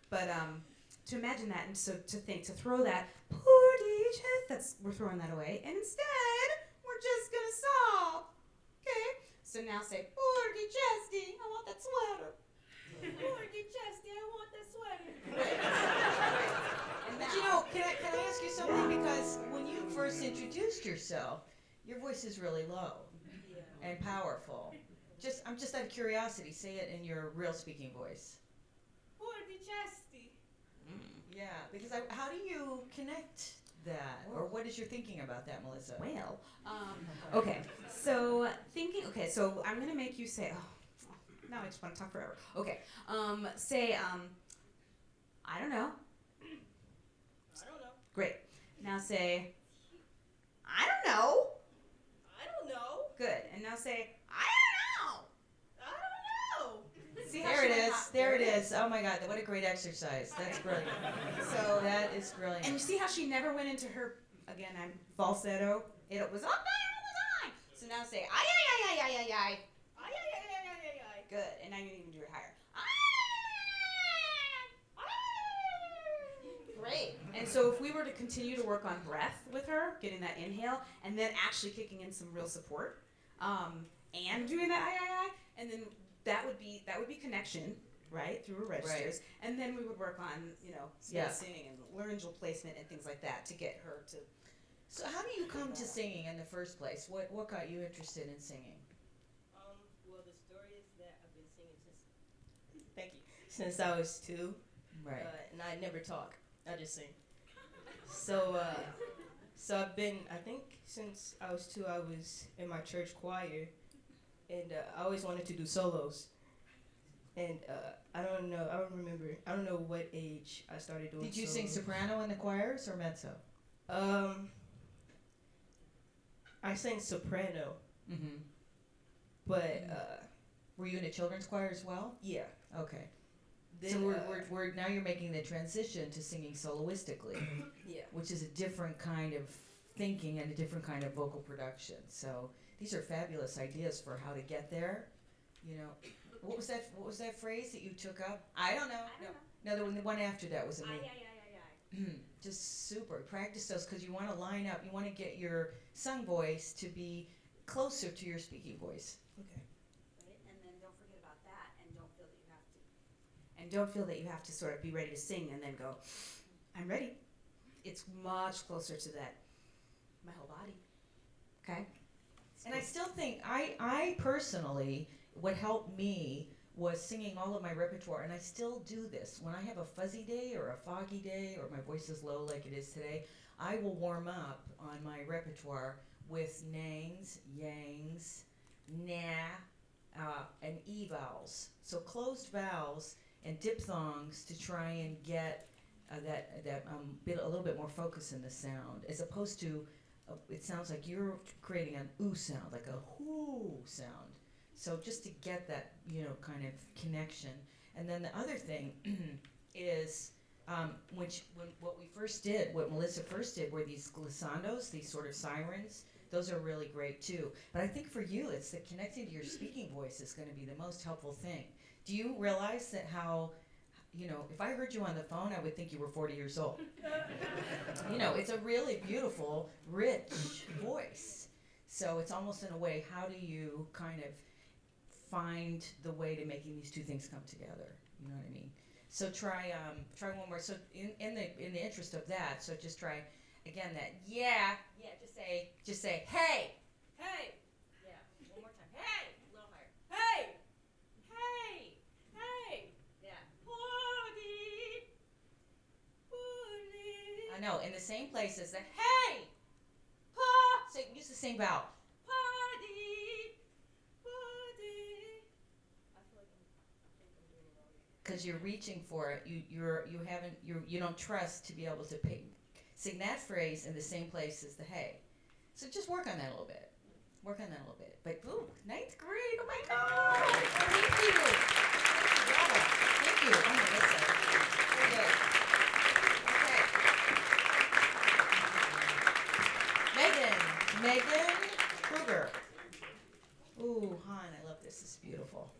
But to imagine that and so to throw that, we're throwing that away. And instead, we're just going to sob. Okay? So now say, poor digesty, I want that sweater. Poor digesty, I want that sweater. But can I ask you something? Because when you first introduced yourself, your voice is really low and powerful. I'm just out of curiosity. Say it in your real speaking voice. Por di chesti. Yeah, because how do you connect that, or what is your thinking about that, Melissa? Well, okay. So thinking. Okay, so I'm gonna make you say. Oh, now I just want to talk forever. Okay. Say. I don't know. I don't know. Great. Now say. I don't know. I don't know. Good. And now say. I I don't know. don't know. See how There she it went is. hot- There it is. Oh my God, what a great exercise. That's brilliant. So That is brilliant. And you see how she never went into her, again, I'm falsetto. It was up there all the time. So now say, ay, ay, ay, ay, ay, ay, ay. Ay, ay, ay, ay, ay, ay, ay. Good. And now you even do it higher. Great. And so if we were to continue to work on breath with her, getting that inhale, and then actually kicking in some real support, and doing that ay, ay, ay, and then that would be connection, right, through her registers. And then we would work on, spacing and laryngeal placement and things like that to get her to. So how do you come to singing in the first place? What got you interested in singing? Well, the story is that I've been singing since I was 2, Right. and I never talk. I just sing. So I've been, I think since I was 2, I was in my church choir, and I always wanted to do solos. And I don't know what age I started doing. Did you sing solos. soprano in the choirs or mezzo? I sang soprano, Mm-hmm. but Were you in a children's choir as well? yeah. Okay. Then, So we're now you're making the transition to singing soloistically, yeah. which is a different kind of thinking and a different kind of vocal production. So these are fabulous ideas for how to get there. You know, what was that phrase that you took up? I don't know. No, the one after that was amazing. Just super. Practice those because you want to line up. You want to get your sung voice to be closer to your speaking voice. Okay. Right? And then don't forget about that, and don't feel that you have to. And don't feel that you have to sort of be ready to sing and then go, I'm ready. It's much closer to that, my whole body. Okay? And I still think I personally, what helped me was singing all of my repertoire, and I still do this. When I have a fuzzy day or a foggy day or my voice is low like it is today, I will warm up on my repertoire with nangs, yangs, nah, and e vowels. So closed vowels and diphthongs to try and get that bit a little bit more focus in the sound, as opposed to it sounds like you're creating an ooh sound, like a whoo sound. So just to get that, kind of connection. And then the other thing is, what Melissa first did were these glissandos, these sort of sirens. Those are really great too. But I think for you, it's that connecting to your speaking voice is going to be the most helpful thing. Do you realize that if I heard you on the phone, I would think you were 40 years old. It's a really beautiful, rich voice. So it's almost in a way, how do you kind of find the way to making these two things come together? You know what I mean? So try one more. So in the interest of that, so just try again that just say hey. Hey. Yeah, one more time. Hey, a little higher. Hey. Hey. Hey. Yeah. Party. Party. I know, in the same place as the hey. Pa. So use the same vowel. Party. Party. I feel like I'm doing it wrong. Because you're reaching for it, you don't trust to be able to sing that phrase in the same place as the hey. So just work on that a little bit. But ninth grade, oh my God! Thank you. Bravo. Thank you. Oh my goodness. Very good. Okay. Megan Kruger. Ooh, hon, I love this. This is beautiful.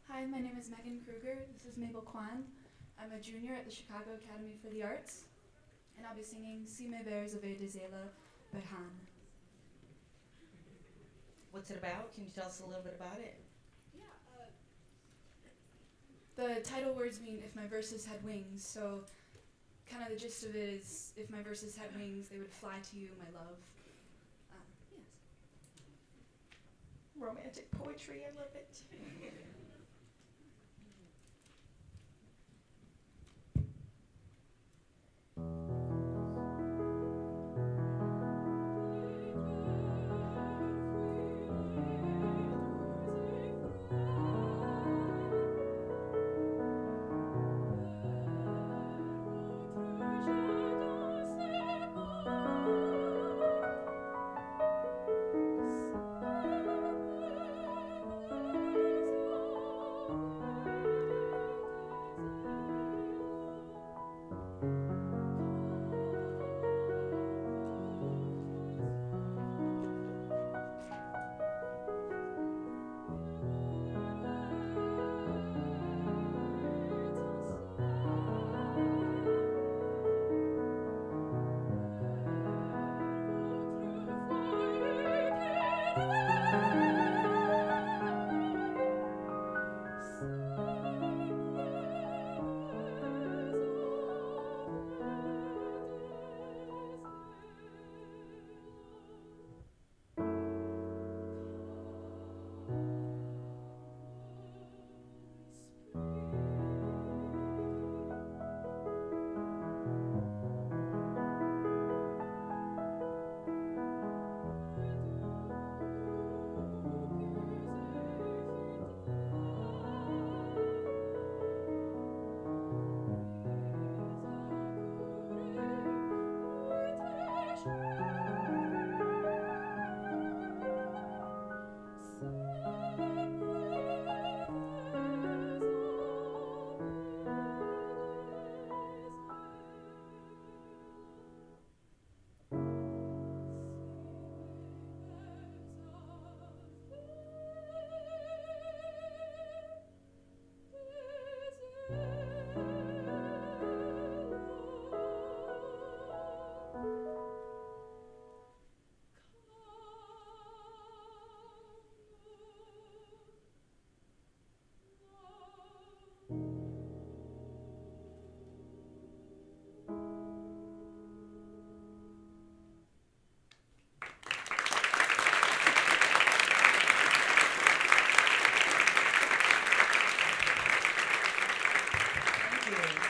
Hi, my name is Megan Kruger. This is Mabel Kwan. I'm a junior at the Chicago Academy for the Arts, and I'll be singing Si me vers avec des ailes by Han. What's it about? Can you tell us a little bit about it? Yeah, The title words mean if my verses had wings, so kind of the gist of it is if my verses had wings, they would fly to you, my love. Yes. Romantic poetry, I love it.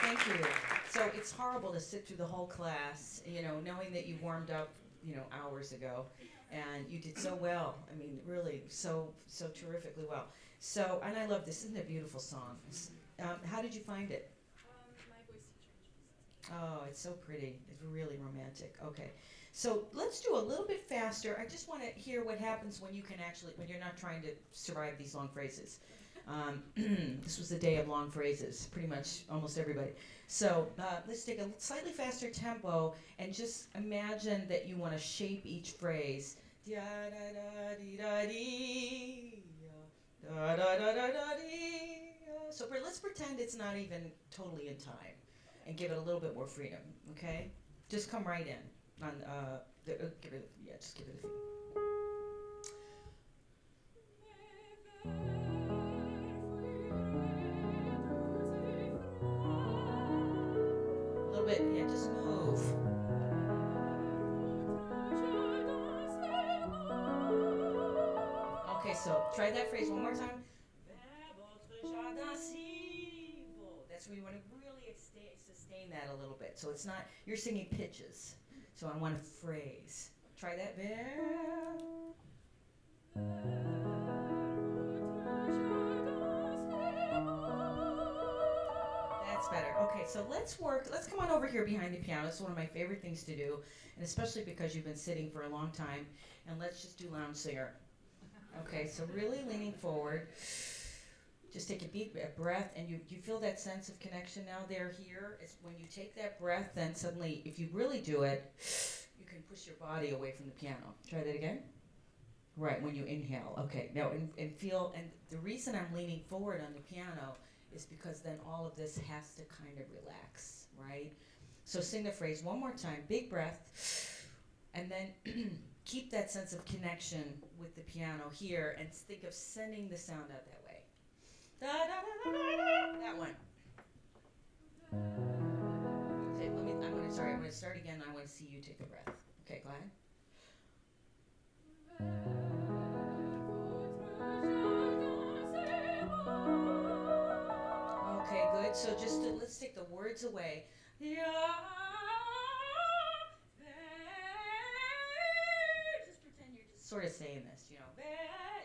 Thank you. So it's horrible to sit through the whole class, knowing that you warmed up, hours ago, and you did so well. I mean, really, so terrifically well. So, and I love this. Isn't it a beautiful song? How did you find it? My voice teacher. Oh, it's so pretty. It's really romantic. Okay. So let's do a little bit faster. I just want to hear what happens when when you're not trying to survive these long phrases. This was the day of long phrases, pretty much almost everybody. So let's take a slightly faster tempo and just imagine that you want to shape each phrase. Da da da dee da dee, da da da da da dee. So let's pretend it's not even totally in time, and give it a little bit more freedom. Okay, just come right in on just give it a few. A little bit, yeah, just move. Okay, so try that phrase one more time. That's where you want to really sustain that a little bit. So it's not, you're singing pitches. So I want a phrase. Try that. That's better. Okay, so let's come on over here behind the piano. It's one of my favorite things to do, and especially because you've been sitting for a long time. And let's just do lounge singer. Okay, so really leaning forward. Just take a deep breath, and you feel that sense of connection now there here. It's when you take that breath, then suddenly, if you really do it, you can push your body away from the piano. Try that again. Right, when you inhale. Okay, now and feel, and the reason I'm leaning forward on the piano is because then all of this has to kind of relax, right? So sing the phrase one more time, big breath, and then keep that sense of connection with the piano here, and think of sending the sound out that way. Da da da da da da. That one. Okay, I'm gonna start again. I want to see you take a breath. Okay, go ahead. Okay, good. So let's take the words away. Yeah. Just pretend you're just sort of saying this, you know.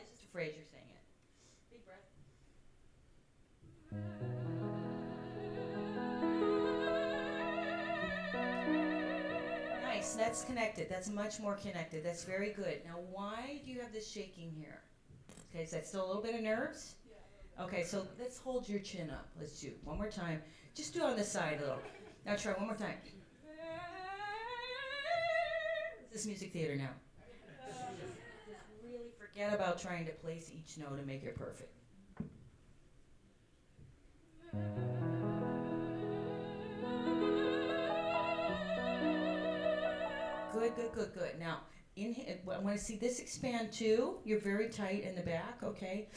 It's just a phrase you're saying it. Big breath. Nice. That's connected. That's much more connected. That's very good. Now, why do you have this shaking here? Okay, is that still a little bit of nerves? Okay, so let's hold your chin up. Let's do one more time. Just do it on the side a little. Now try one more time. This is music theater now. Just really forget about trying to place each note and make it perfect. Good, good, good, good. Now, I want to see this expand too. You're very tight in the back, okay?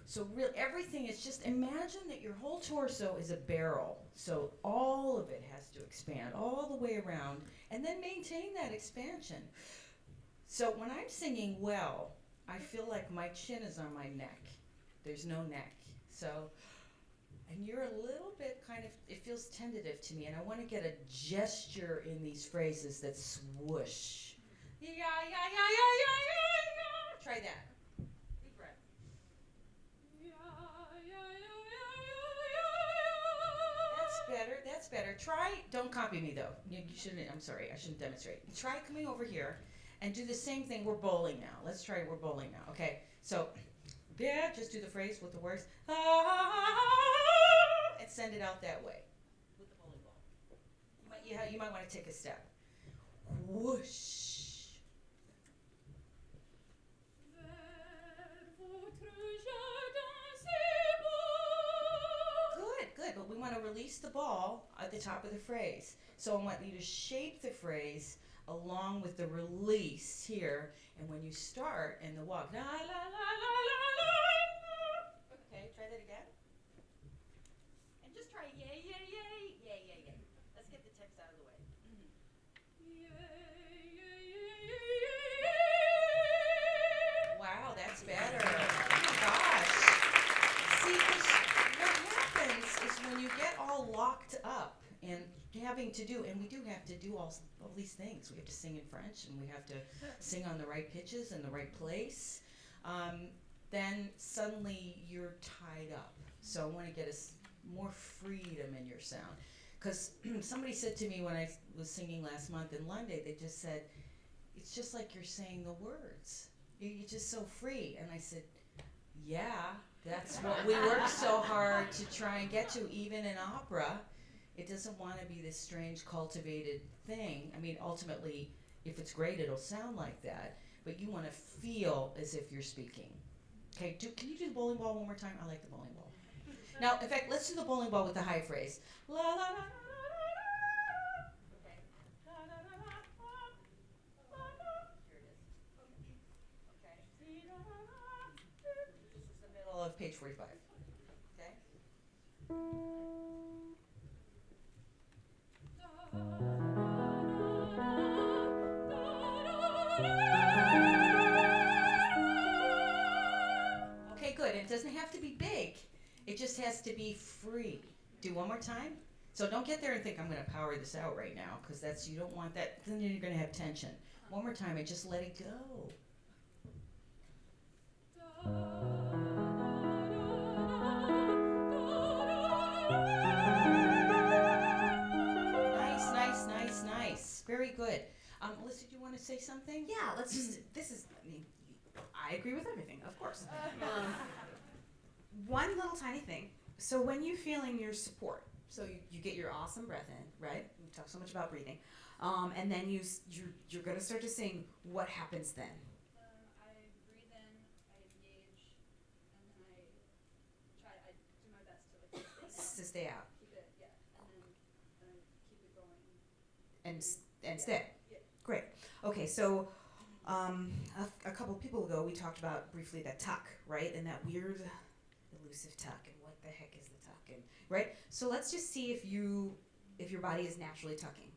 So really, everything is just, imagine that your whole torso is a barrel. So all of it has to expand all the way around, and then maintain that expansion. So when I'm singing well, I feel like my chin is on my neck. There's no neck. So, and you're a little bit kind of, it feels tentative to me, and I want to get a gesture in these phrases that swoosh. Yeah, yeah, yeah, yeah, yeah, yeah, yeah. Try that. Deep breath. That's better. That's better. Try. Don't copy me though. You shouldn't. I'm sorry. I shouldn't demonstrate. Try coming over here, and do the same thing. We're bowling now. Let's try. We're bowling now. Okay. So, yeah. Just do the phrase with the words. And send it out that way with the bowling ball. You might want to take a step. Whoosh. Good, but we want to release the ball at the top of the phrase. So I want you to shape the phrase along with the release here, and when you start in the walk, la la la la la la. Okay, try that again. And just try yay, yay, yay, yay, yay, yay. Let's get the text out of the way. Wow, that's better. Oh my gosh. See, what happens is when you get all locked up and having to do, and we do have to do all these things. We have to sing in French, and we have to sing on the right pitches in the right place. Then suddenly you're tied up. So I want to get more freedom in your sound. Because somebody said to me when I was singing last month in London, they just said, it's just like you're saying the words. You're just so free. And I said, yeah, that's what we work so hard to try and get to. Even in opera, it doesn't want to be this strange cultivated thing. I mean, ultimately, if it's great, it'll sound like that. But you want to feel as if you're speaking. Okay, can you do the bowling ball one more time? I like the bowling ball. Now, in fact, let's do the bowling ball with the high phrase. La la la la la la. Okay. La la la la la la. Here it is. Okay. This is the middle of page 45. Okay. Okay, good. It doesn't have to be big. It just has to be free. Do one more time. So don't get there and think I'm going to power this out right now, because you don't want that. Then you're going to have tension. One more time and just let it go. Nice, nice, nice, nice. Very good. Melissa, do you want to say something? Yeah, let's just, I agree with everything, of course. One little tiny thing. So when you're feeling your support, so you get your awesome breath in, right? We talk so much about breathing. And then you're going to start to sing. What happens then? I breathe in, I engage, and then I do my best to To stay out. keep it, yeah, and then keep it going. And stay. Yeah. Great. Okay, so a couple people ago we talked about briefly that tuck, right? And that weird, at elusive tuck and what the heck is the tuck and right. So let's just see if your body is naturally tucking.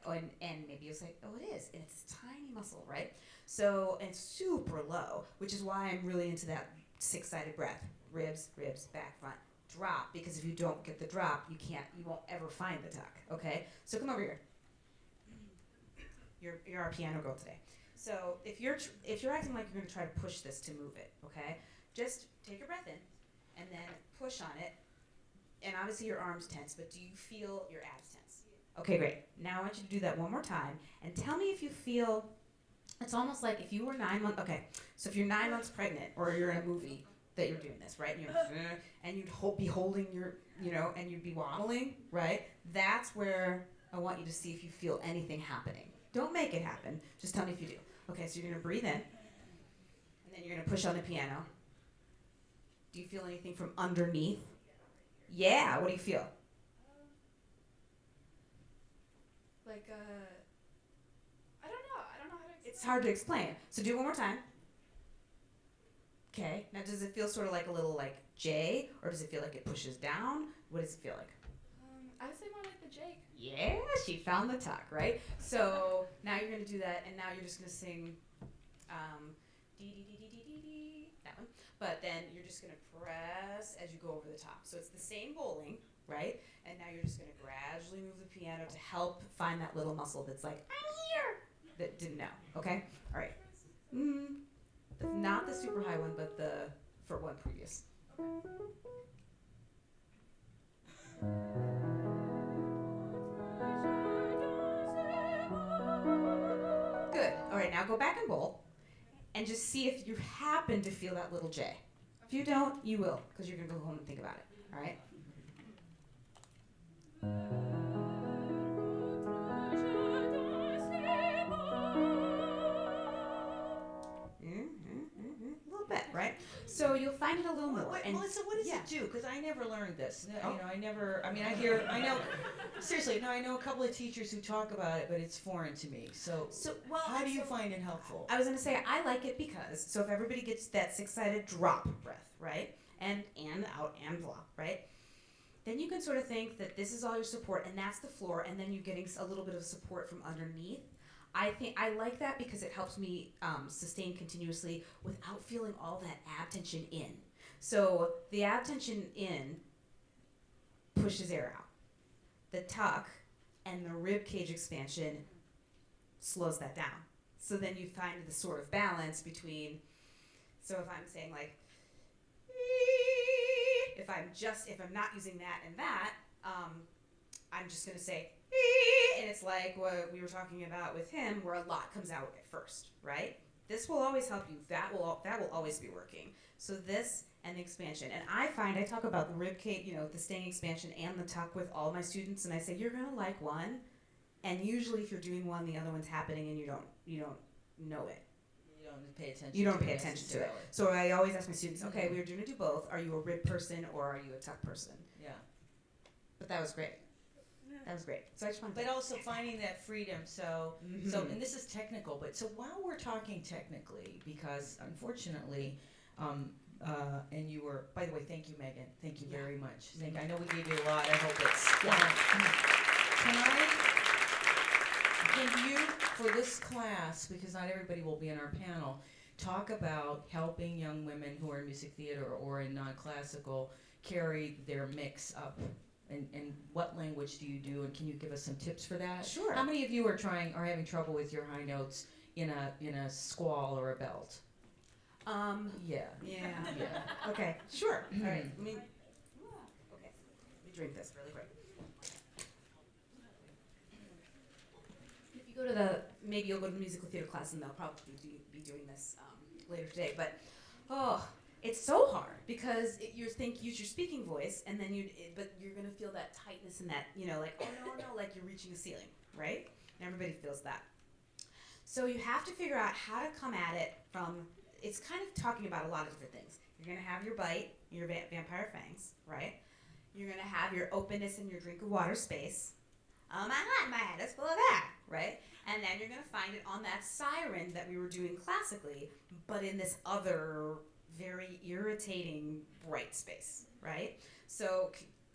Oh, and maybe you'll say, oh, it is, and it's a tiny muscle, right? So, and super low, which is why I'm really into that 6-sided breath. Ribs, ribs, back, front, drop, because if you don't get the drop, you won't ever find the tuck, okay? So come over here. You're our piano girl today. So if you're acting like you're gonna try to push this to move it, okay? Just take your breath in, and then push on it, and obviously your arms tense, but do you feel your abs tense? Okay, great. Now I want you to do that one more time, and tell me if you feel, it's almost like if you were 9 months, okay, so if you're 9 months pregnant, or you're in a movie that you're doing this, right, and you'd be holding your, and you'd be waddling, right, that's where I want you to see if you feel anything happening. Don't make it happen, just tell me if you do. Okay, so you're gonna breathe in, and then you're gonna push on the piano. Do you feel anything from underneath? Yeah, what do you feel? Like I don't know how to explain. It's hard to explain. So do it one more time. Okay. Now does it feel sort of like a little like J, or does it feel like it pushes down? What does it feel like? I would say more like the Jake. Yeah, she found the tuck, right? So now you're gonna do that, and now you're just gonna sing dee dee dee dee dee dee dee, that one. But then you're just gonna press as you go over the top. So it's the same bowling, right? And now you're just gonna gradually move the piano to help find that little muscle that's like, I'm here, that didn't know, okay? All right. Not the super high one, but the for one previous. Good. All right, now go back and bowl, and just see if you happen to feel that little J. If you don't, you will, because you're gonna go home and think about it. All right. A little bit, right? So you'll find it a little more. Wait, And Melissa, what does yeah. it do? Because I never learned this. Oh. I know a couple of teachers who talk about it, but it's foreign to me. So how do you find it helpful? I was gonna say I like it because so if everybody gets that 6-sided drop breath, right, and out and blah, right, then you can sort of think that this is all your support and that's the floor, and then you're getting a little bit of support from underneath. I think I like that because it helps me sustain continuously without feeling all that ab tension in. So the ab tension in pushes air out. The tuck and the rib cage expansion slows that down. So then you find the sort of balance between, so if I'm saying like, if I'm not using that and that, I'm just gonna say, and it's like what we were talking about with him, where a lot comes out at first, right? This will always help you. That will always be working. So this and the expansion, and I talk about the rib cage, the staying expansion and the tuck with all my students, and I say you're gonna like one, and usually if you're doing one, the other one's happening, and you don't know it. You don't pay attention. To it. So I always ask my students, okay, we're going to do both. Are you a rib person or are you a tuck person? Yeah. But that was great. That was great. So I just wanted But to also finding that freedom. So and this is technical, but so while we're talking technically, because unfortunately, and you were, by the way, thank you, Megan. Thank you very much. I know we gave you a lot. I hope it's. Can you, for this class, because not everybody will be in our panel, talk about helping young women who are in music theater or in non-classical carry their mix up? And what language do you do? And can you give us some tips for that? Sure. How many of you are having trouble with your high notes in a squall or a belt? Yeah. Okay. Sure. All right. Let me drink this really quick. If you go to maybe you'll go to the musical theater class and they'll probably be doing this later today. But it's so hard because use your speaking voice, and then but you're gonna feel that tightness and that like oh no, like you're reaching a ceiling, right? And everybody feels that. So you have to figure out how to come at it from. It's kind of talking about a lot of different things. You're gonna have your bite, your vampire fangs, right? You're gonna have your openness and your drink of water space. My head is full of that, right? And then you're gonna find it on that siren that we were doing classically, but in this other very irritating white space, right? So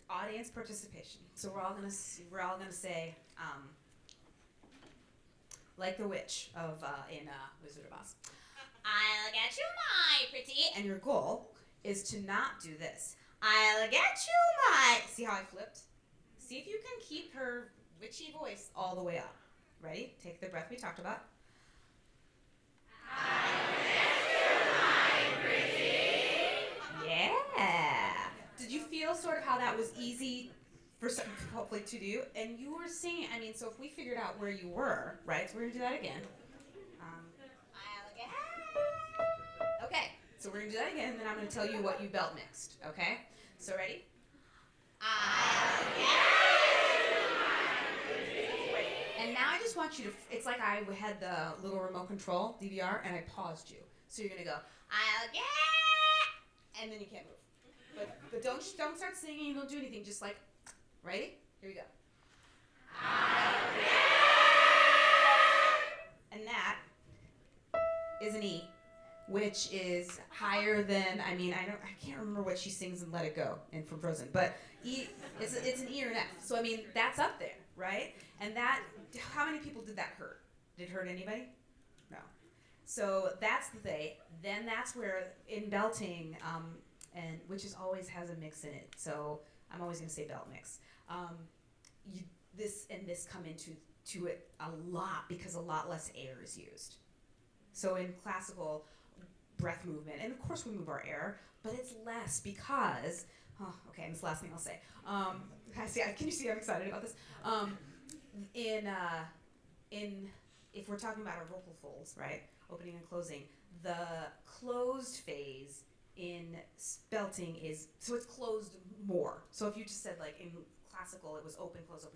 audience participation. So we're all gonna say, like the witch of in Wizard of Oz. I'll get you, my pretty. And your goal is to not do this. I'll get you, my. See how I flipped? See if you can keep her witchy voice all the way up. Ready? Take the breath we talked about. Yeah. Did you feel sort of how that was easy for some, hopefully to do? And you were singing, I mean, so if we figured out where you were, right? So we're gonna do that again. Okay, so we're gonna do that again, and then I'm gonna tell you what you belt mixed, okay? So ready? And now I just want you to, it's like I had the little remote control, DVR, and I paused you. So you're gonna go, I'll get, and then you can't move. But don't start singing, don't do anything, just like, ready? Here we go. And that is an E, which is higher than, I can't remember what she sings in Let It Go and from Frozen, but E, it's an E or an F. So I mean, that's up there, right? And that, how many people did that hurt? Did it hurt anybody? No. So that's the thing. Then that's where in belting, and which is always has a mix in it. So I'm always gonna say belt mix. This come into it a lot because a lot less air is used. So in classical breath movement, and of course we move our air, but it's less because, okay, and this last thing I'll say. Can you see I'm excited about this? If we're talking about our vocal folds, right, opening and closing, the closed phase in belting is, so it's closed more. So if you just said like in classical it was open, close,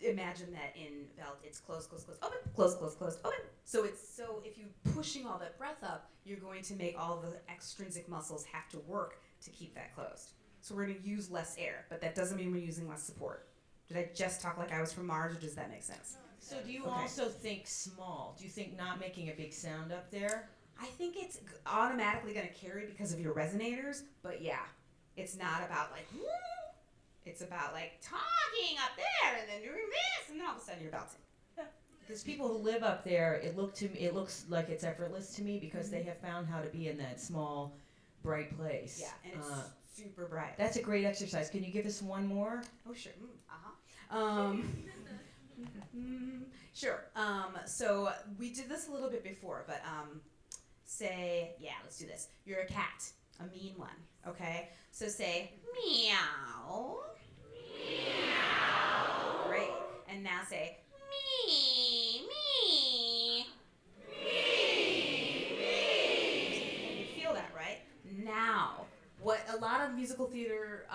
imagine that in belt it's close, close, close, open, close, close, close, open. So if you're pushing all that breath up, you're going to make all the extrinsic muscles have to work to keep that closed. So we're going to use less air, but that doesn't mean we're using less support. Did I just talk like I was from Mars, or does that make sense? So do you also think small? Do you think not making a big sound up there? I think it's automatically going to carry because of your resonators, but yeah, it's not about like, woo. It's about like talking up there and then doing this, and then all of a sudden you're belting. Because people who live up there, it looks like it's effortless to me because they have found how to be in that small, bright place. Yeah, and it's super bright. That's a great exercise. Can you give us one more? Oh, sure. Sure. So we did this a little bit before, but say, yeah, let's do this. You're a cat, a mean one, okay? So say, meow. Meow. Great. And now say, me, me. Me, me. And you feel that, right? Now, what a lot of musical theater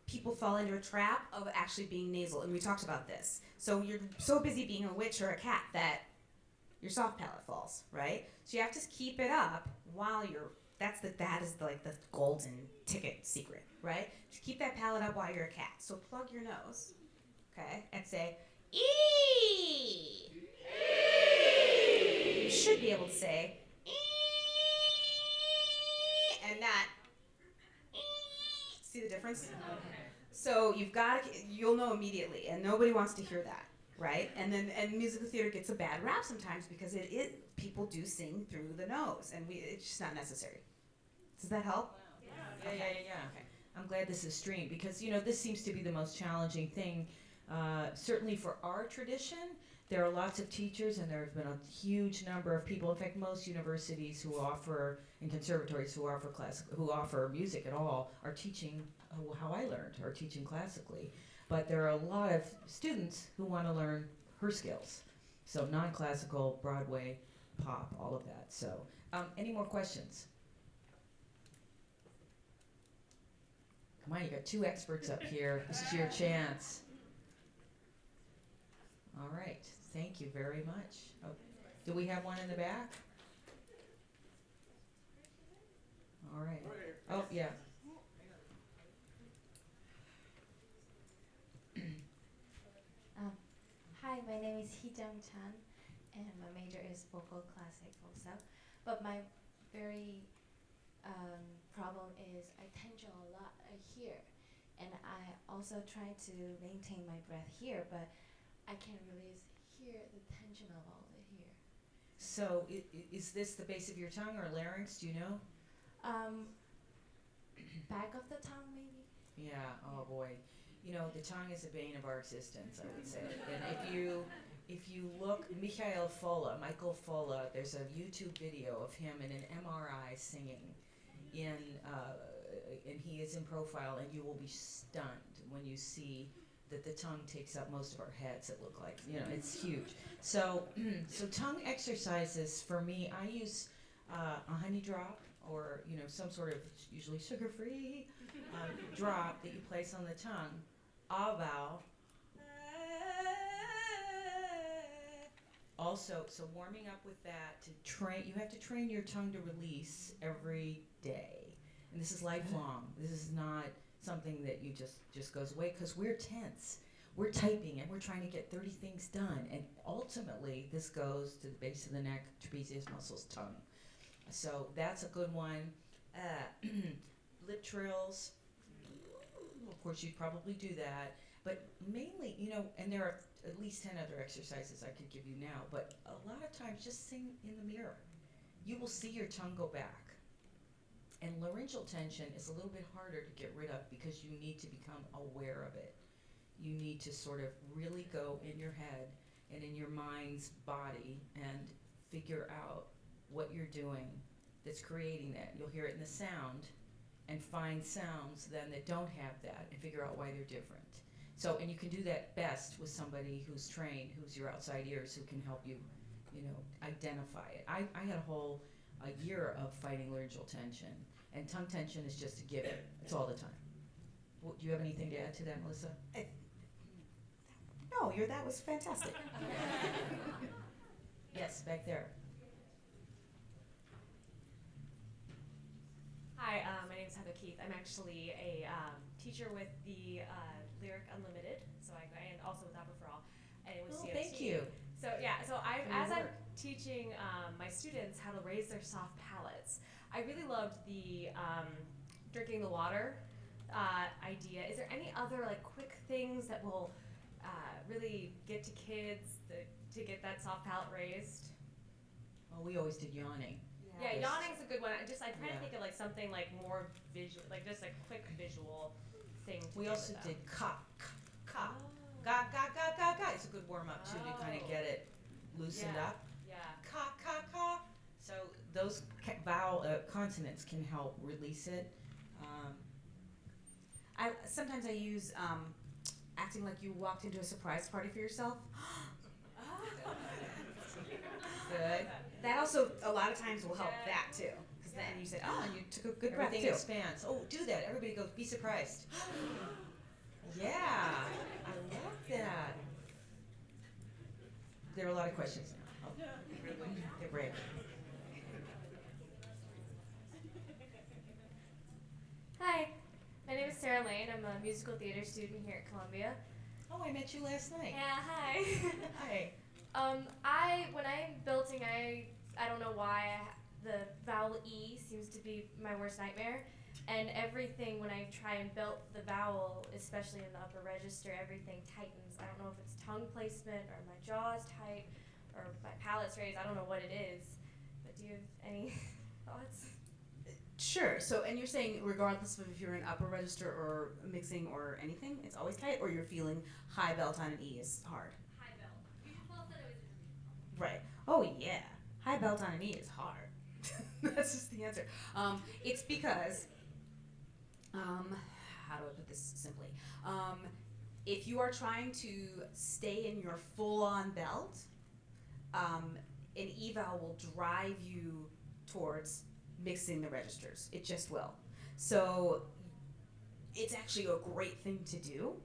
people fall into a trap of actually being nasal, and we talked about this. So you're so busy being a witch or a cat that your soft palate falls, right? So you have to keep it up while you're, that is like the golden ticket secret, right? To keep that palate up while you're a cat. So plug your nose, okay, and say, ee. You should be able to say, ee, and not, ee. See the difference? So you'll know immediately, and nobody wants to hear that, right? And musical theater gets a bad rap sometimes because people do sing through the nose, and it's just not necessary. Does that help? Yeah. Okay. I'm glad this is streamed because, this seems to be the most challenging thing. Certainly for our tradition, there are lots of teachers and there have been a huge number of people, in fact, most universities who offer, and conservatories who offer music at all, are teaching how I learned, or teaching classically. But there are a lot of students who want to learn her skills. So non-classical, Broadway, pop, all of that. So any more questions? Come on, you got two experts up here. This is your chance. All right, thank you very much. Oh, do we have one in the back? All right. Oh, yeah. Hi, my name is Hee-Jung Chan, and my major is vocal classic also. But my very problem is I tension a lot here, and I also try to maintain my breath here, but I can release here the tension of all of it here. So is this the base of your tongue or larynx? Do you know? Back of the tongue, maybe. Yeah. Oh boy. You know, the tongue is the bane of our existence, I would say. And if you look, Michael Fola, there's a YouTube video of him in an MRI singing and he is in profile, and you will be stunned when you see that the tongue takes up most of our heads. It look like, you know, it's huge. So so tongue exercises for me, I use a honey drop or some sort of usually sugar-free drop that you place on the tongue. A vowel. Also, so warming up with that to train, you have to train your tongue to release every day. And this is lifelong. This is not something that you just goes away, because we're tense. We're typing and we're trying to get 30 things done. And ultimately, this goes to the base of the neck, trapezius muscles, tongue. So that's a good one. Lip trills. Of course, you'd probably do that. But mainly, and there are at least 10 other exercises I could give you now, but a lot of times just sing in the mirror. You will see your tongue go back. And laryngeal tension is a little bit harder to get rid of because you need to become aware of it. You need to sort of really go in your head and in your mind's body and figure out what you're doing that's creating that. You'll hear it in the sound and find sounds then that don't have that and figure out why they're different. So, and you can do that best with somebody who's trained, who's your outside ears, who can help you, identify it. I had a year of fighting laryngeal tension, and tongue tension is just a given. It's all the time. Well, do you have anything to add to that, Melissa? No, that was fantastic. Yes, back there. Hi, my name is Heather Keith. I'm actually a teacher with the Lyric Unlimited, and also with Opera for All, and with COT. Thank you. So I'm teaching my students how to raise their soft palates, I really loved the drinking the water idea. Is there any other quick things that will really get to kids to get that soft palate raised? Well, we always did yawning. Yeah, yawning's a good one. I'm trying to think of something more visual, just a quick visual thing. We also did ka, ka, ga, ga, ga, ga, ga. It's a good warm up too to kind of get it loosened up. Yeah. Ka, ka, ka. So those vowel consonants can help release it. Sometimes I use acting like you walked into a surprise party for yourself. Good. That also a lot of times will help that too, because then you said, "Oh, and you took a good breath Everything too." expands. Oh, do that. Everybody goes, be surprised. Yeah, I love that. There are a lot of questions now. Oh. Get brave. Hi, my name is Sarah Lane. I'm a musical theater student here at Columbia. Oh, I met you last night. Yeah, hi. Hi. When I'm belting, I don't know why the vowel E seems to be my worst nightmare, and everything when I try and belt the vowel, especially in the upper register, everything tightens. I don't know if it's tongue placement or my jaw's tight or my palate's raised. I don't know what it is, but do you have any thoughts? Sure. So, and you're saying regardless of if you're in upper register or mixing or anything, it's always tight, or you're feeling high belt on an E is hard? High belt. Falsetto is Right. Oh yeah. High belt on an E is hard. That's just the answer. It's because, how do I put this simply? If you are trying to stay in your full-on belt, an E vowel will drive you towards mixing the registers. It just will. So it's actually a great thing to do,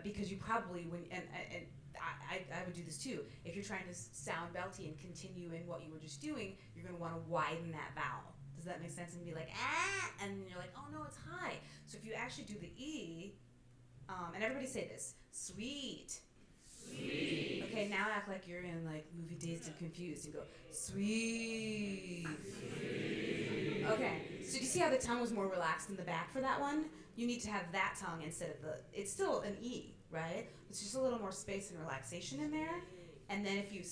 because you probably, and I would do this too. If you're trying to sound belty and continue in what you were just doing, you're going to want to widen that vowel. Does that make sense? And be like, ah, and you're like, oh no, it's high. So if you actually do the E, and everybody say this, sweet, Sweet. Okay, now act like you're in like movie Dazed and Confused and go sweet. Okay, so do you see how the tongue was more relaxed in the back for that one? You need to have that tongue instead of the, it's still an E, right? It's just a little more space and relaxation in there. And then if you,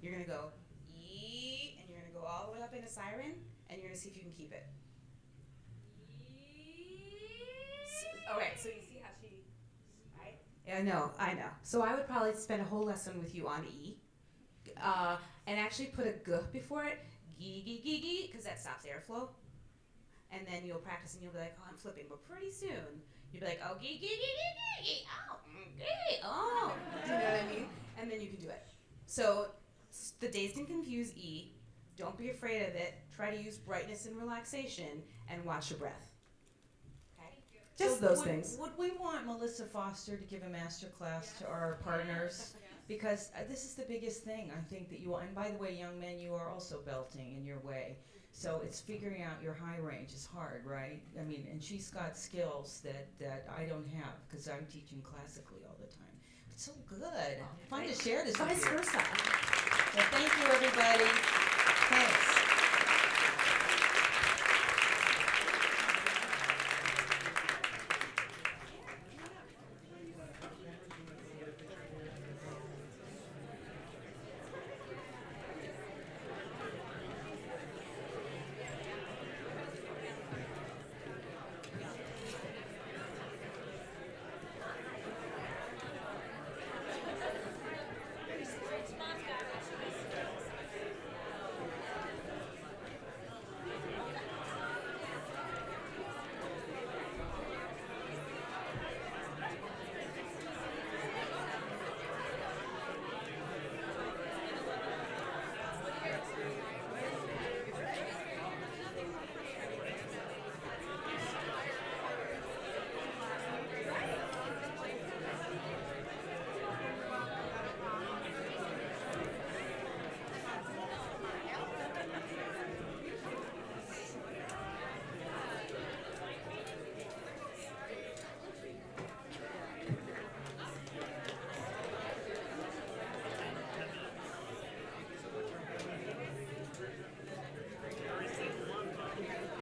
you're gonna go E, and you're gonna go all the way up in a siren, and you're gonna see if you can keep it. Okay, so you see how she, right? Yeah, I know. So I would probably spend a whole lesson with you on E, and actually put a G before it, gee, because that stops airflow. And then you'll practice and you'll be like, oh, I'm flipping. But pretty soon, you'll be like, oh, gee, oh, oh. Do you know what I mean? And then you can do it. So the Dazed and Confused E, don't be afraid of it. Try to use brightness and relaxation and watch your breath. Okay? Just So those would, things. Would we want Melissa Foster to give a master class to our partners? Because this is the biggest thing I think that you, and by the way, young men, you are also belting in your way. So it's figuring out your high range is hard, right? I mean, and she's got skills that I don't have because I'm teaching classically all the time. It's so good. Fun to share this with you. Vice versa. Well, thank you, everybody. Thanks.